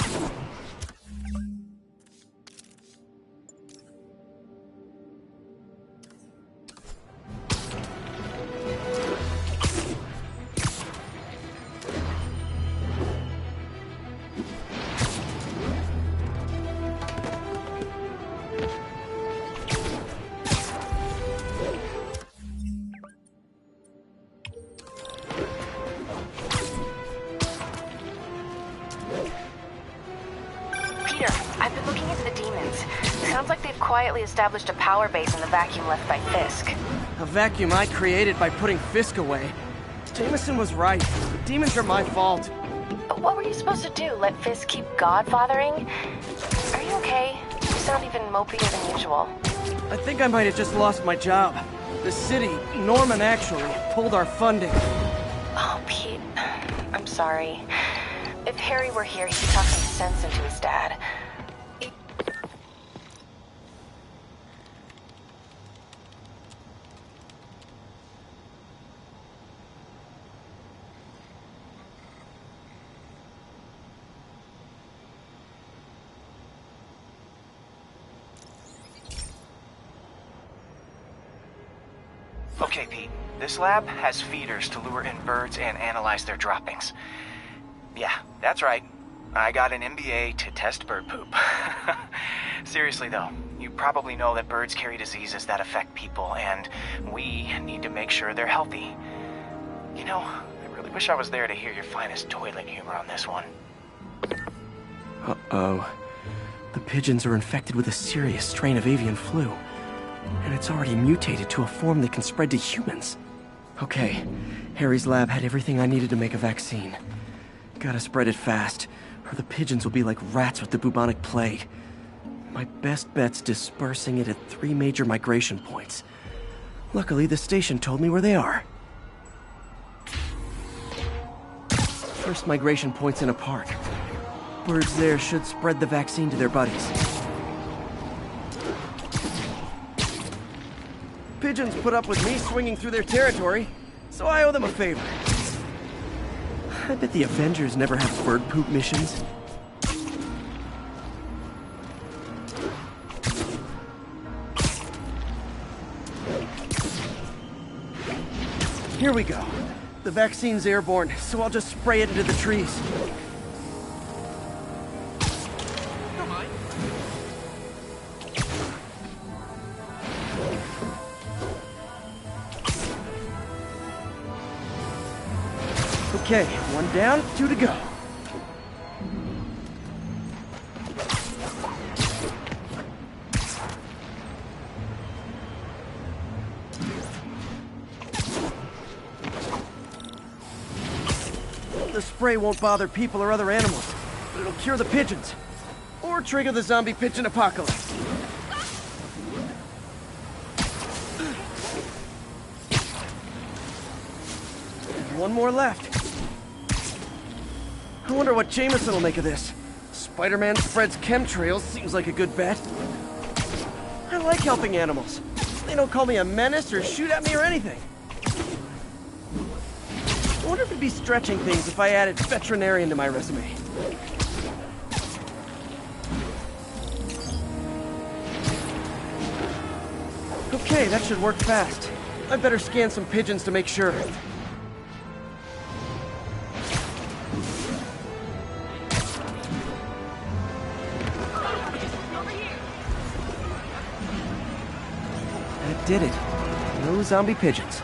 Quietly established a power base in the vacuum left by Fisk. A vacuum I created by putting Fisk away. Jameson was right. The demons are my fault. But what were you supposed to do? Let Fisk keep godfathering? Are you okay? You sound even mopier than usual. I think I might have just lost my job. The city, Norman actually, pulled our funding. Oh, Pete. I'm sorry. If Harry were here, he could talk some sense into his dad. Okay, Pete. This lab has feeders to lure in birds and analyze their droppings. Yeah, that's right. I got an MBA to test bird poop. Seriously though, you probably know that birds carry diseases that affect people, and we need to make sure they're healthy. You know, I really wish I was there to hear your finest toilet humor on this one. Uh-oh. The pigeons are infected with a serious strain of avian flu. And it's already mutated to a form that can spread to humans. Okay, Harry's lab had everything I needed to make a vaccine. Gotta spread it fast, or the pigeons will be like rats with the bubonic plague. My best bet's dispersing it at 3 major migration points. Luckily, the station told me where they are. First migration point's in a park. Birds there should spread the vaccine to their buddies. Pigeons put up with me swinging through their territory, so I owe them a favor. I bet the Avengers never have bird poop missions. Here we go. The vaccine's airborne, so I'll just spray it into the trees. Okay, 1 down, 2 to go. The spray won't bother people or other animals, but it'll cure the pigeons. Or trigger the zombie pigeon apocalypse. There's 1 more left. I wonder what Jameson will make of this. Spider-Man spreads chemtrails, seems like a good bet. I like helping animals. They don't call me a menace or shoot at me or anything. I wonder if it'd be stretching things if I added veterinarian to my resume. Okay, that should work fast. I better scan some pigeons to make sure. That did it. No zombie pigeons.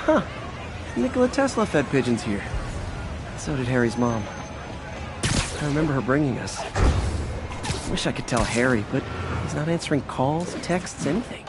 Huh. Nikola Tesla fed pigeons here. So did Harry's mom. I remember her bringing us. Wish I could tell Harry, but he's not answering calls, texts, anything.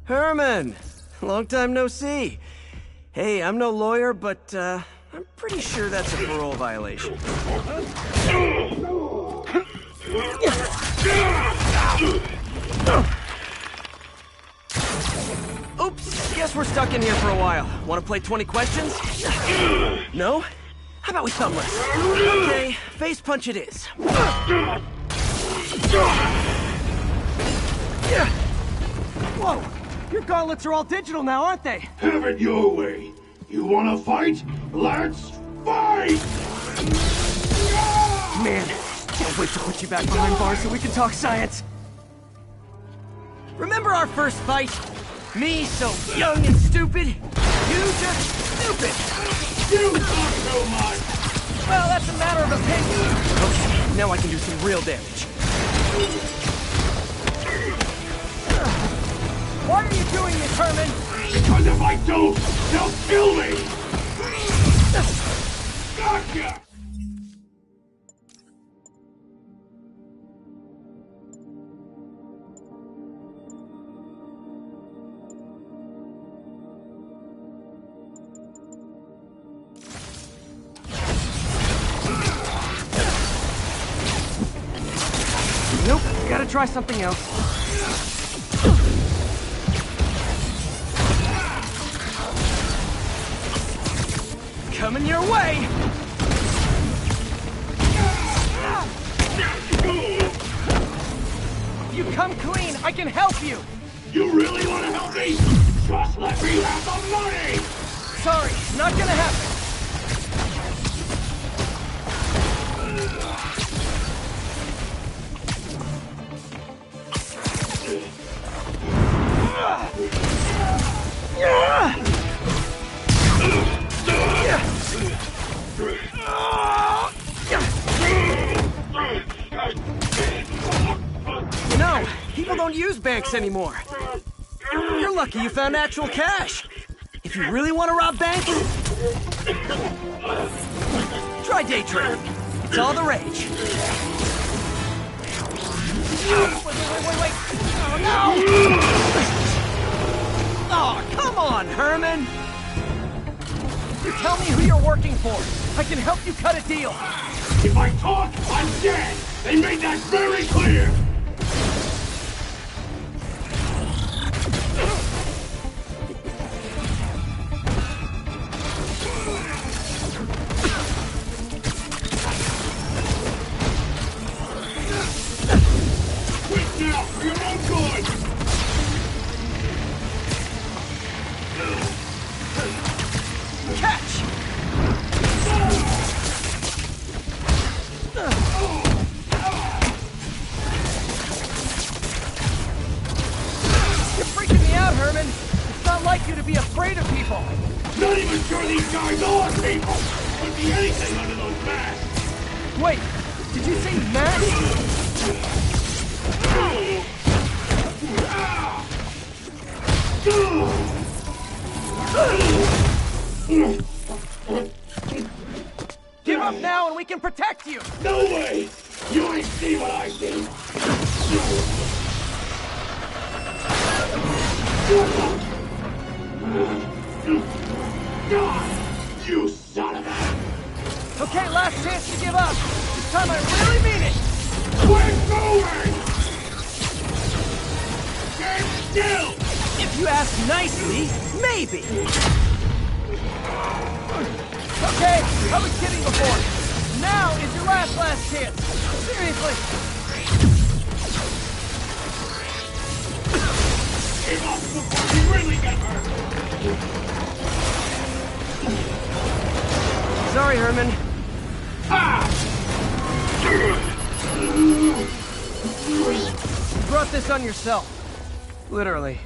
Herman! Long time no see. Hey, I'm no lawyer, but, I'm pretty sure that's a parole violation. Oops, guess we're stuck in here for a while. Want to play 20 questions? No? How about we thumbless? Okay, face punch it is. Whoa! Your gauntlets are all digital now, aren't they? Have it your way. You wanna fight? Let's fight! Man, can't wait to put you back behind bars so we can talk science. Remember our first fight? Me so young and stupid? You just stupid! You talk so much! Well, that's a matter of opinion. Okay, now I can do some real damage. Why are you doing this, Herman? Because if I don't, they'll kill me! Gotcha! Nope, gotta try something else. Coming your way! If you come clean, I can help you! You really want to help me? Just let me have the money! Sorry, not gonna happen. You know, people don't use banks anymore. You're lucky you found actual cash. If you really want to rob banks, try day trading. It's all the rage. Wait. Oh, no! Oh, come on, Herman! You tell me who you're working for. I can help you cut a deal. If I talk, I'm dead! They made that very clear! Quit now, for your own good! Catch! You're freaking me out, Herman. It's not like you to be afraid of people. Not even sure these guys are people! Could be anything under those masks! Wait, did you say masks? Give up now and we can protect you! No way! You ain't see what I see! You son of a... Okay, last chance to give up. This time I really mean it! We're going! Stand still! If you ask nicely, maybe. Okay, I was kidding before. Now is your last chance. Seriously. Give up before you really get hurt! Sorry, Herman. You brought this on yourself. Literally.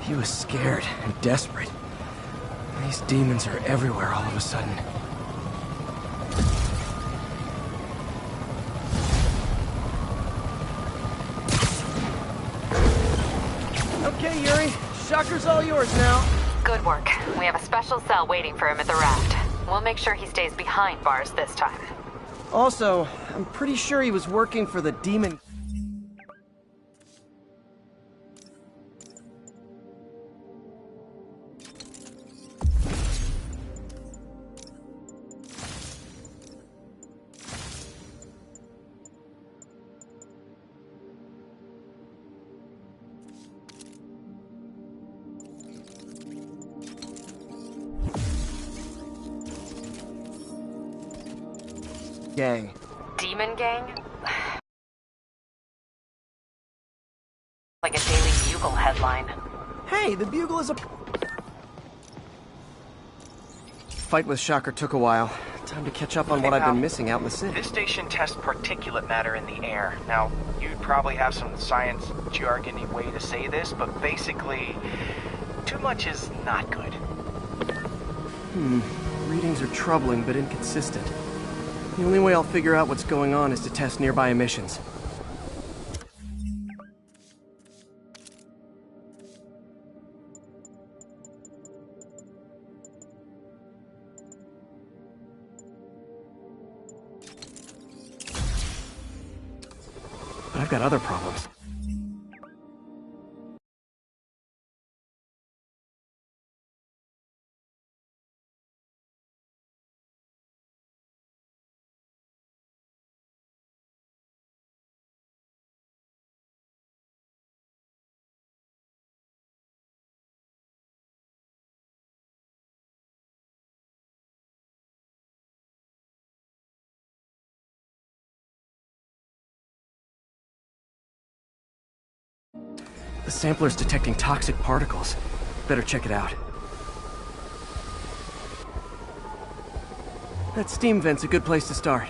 He was scared and desperate. These demons are everywhere all of a sudden. Okay, Yuri. Shocker's all yours now. Good work. We have a special cell waiting for him at the raft. We'll make sure he stays behind bars this time. Also, I'm pretty sure he was working for the demon... gang. Demon gang? Like a Daily Bugle headline. Hey, the Bugle is a... Fight with Shocker took a while. Time to catch up on what I've been missing out in the city. This station tests particulate matter in the air. Now, you'd probably have some science jargony way to say this, but basically, too much is not good. Readings are troubling but inconsistent. The only way I'll figure out what's going on is to test nearby emissions. But I've got other problems. The sampler's detecting toxic particles. Better check it out. That steam vent's a good place to start.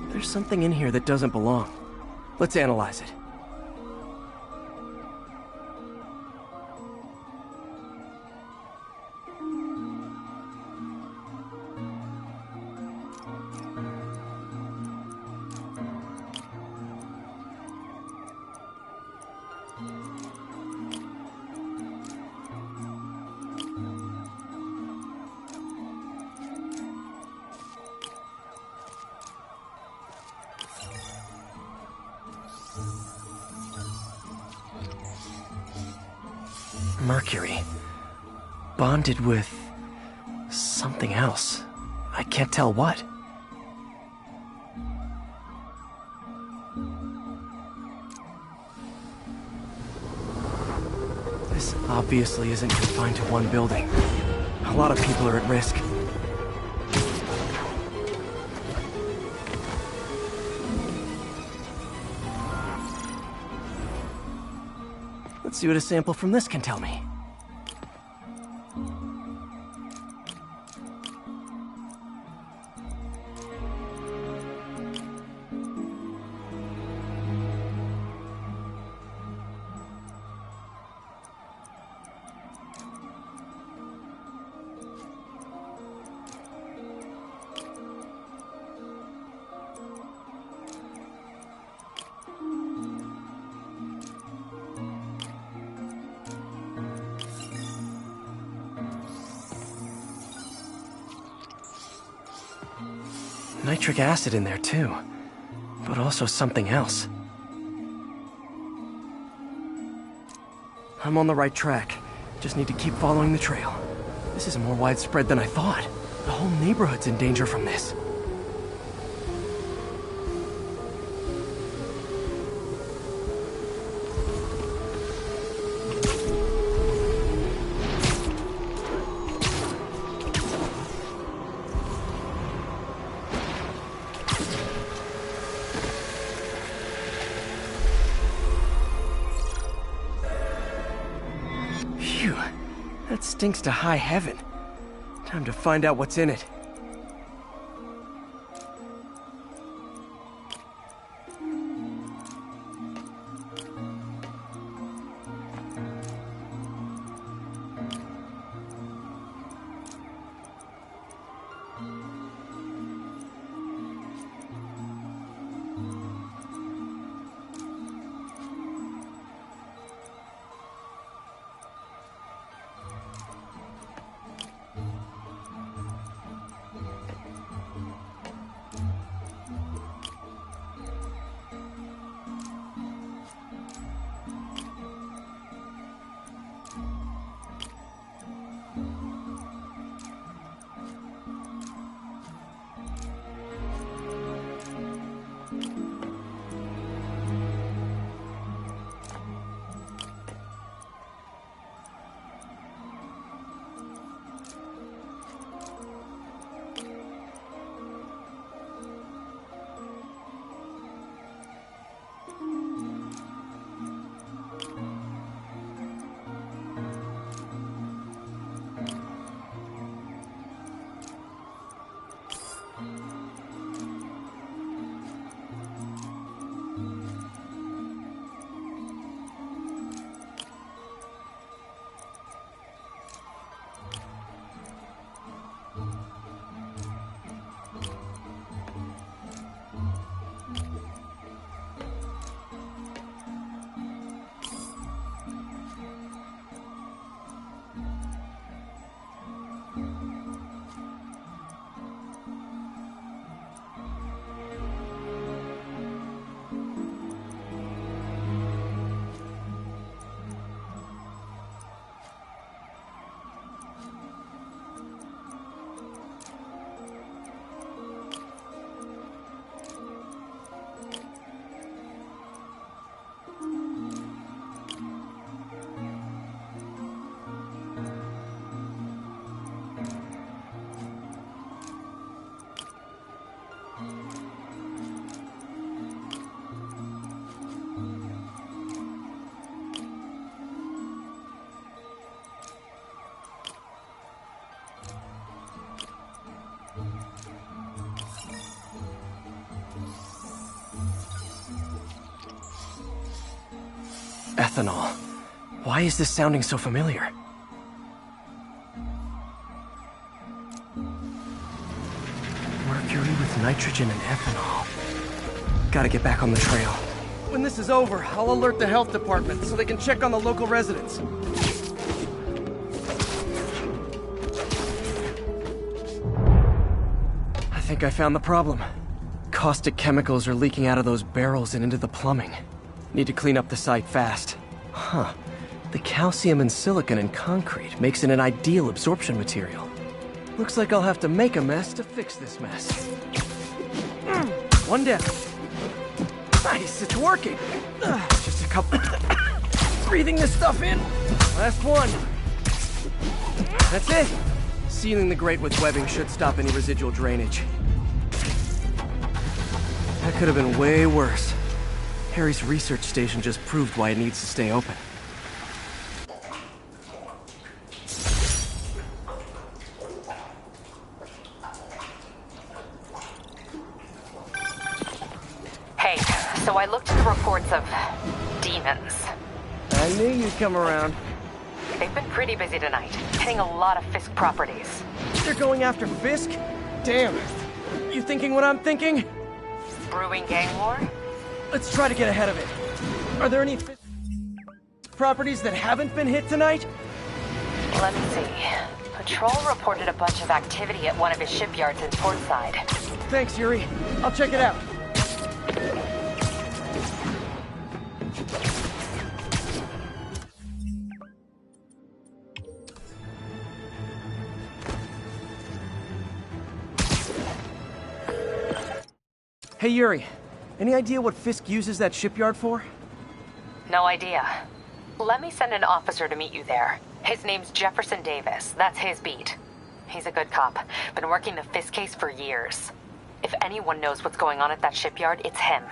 There's something in here that doesn't belong. Let's analyze it. Mercury. Bonded with... something else. I can't tell what. This obviously isn't confined to one building. A lot of people are at risk. Let's see what a sample from this can tell me. Nitric acid in there too, but also something else. I'm on the right track. Just need to keep following the trail. This is more widespread than I thought. The whole neighborhood's in danger from this. Phew, that stinks to high heaven. Time to find out what's in it. Ethanol. Why is this sounding so familiar? Mercury with nitrogen and ethanol. Gotta get back on the trail. When this is over, I'll alert the health department so they can check on the local residents. I think I found the problem. Caustic chemicals are leaking out of those barrels and into the plumbing. Need to clean up the site fast. Huh. The calcium and silicon in concrete makes it an ideal absorption material. Looks like I'll have to make a mess to fix this mess. One down. Nice, it's working. Just a couple... Breathing this stuff in. Last one. That's it. Sealing the grate with webbing should stop any residual drainage. That could have been way worse. Harry's research station just proved why it needs to stay open. Hey, so I looked into reports of demons. I knew you'd come around. They've been pretty busy tonight, hitting a lot of Fisk properties. They're going after Fisk? Damn. You thinking what I'm thinking? Brewing gang war? Let's try to get ahead of it. Are there any Fisk properties that haven't been hit tonight? Let me see. Patrol reported a bunch of activity at one of his shipyards in Portside. Thanks, Yuri. I'll check it out. Hey, Yuri. Any idea what Fisk uses that shipyard for? No idea. Let me send an officer to meet you there. His name's Jefferson Davis. That's his beat. He's a good cop. Been working the Fisk case for years. If anyone knows what's going on at that shipyard, it's him.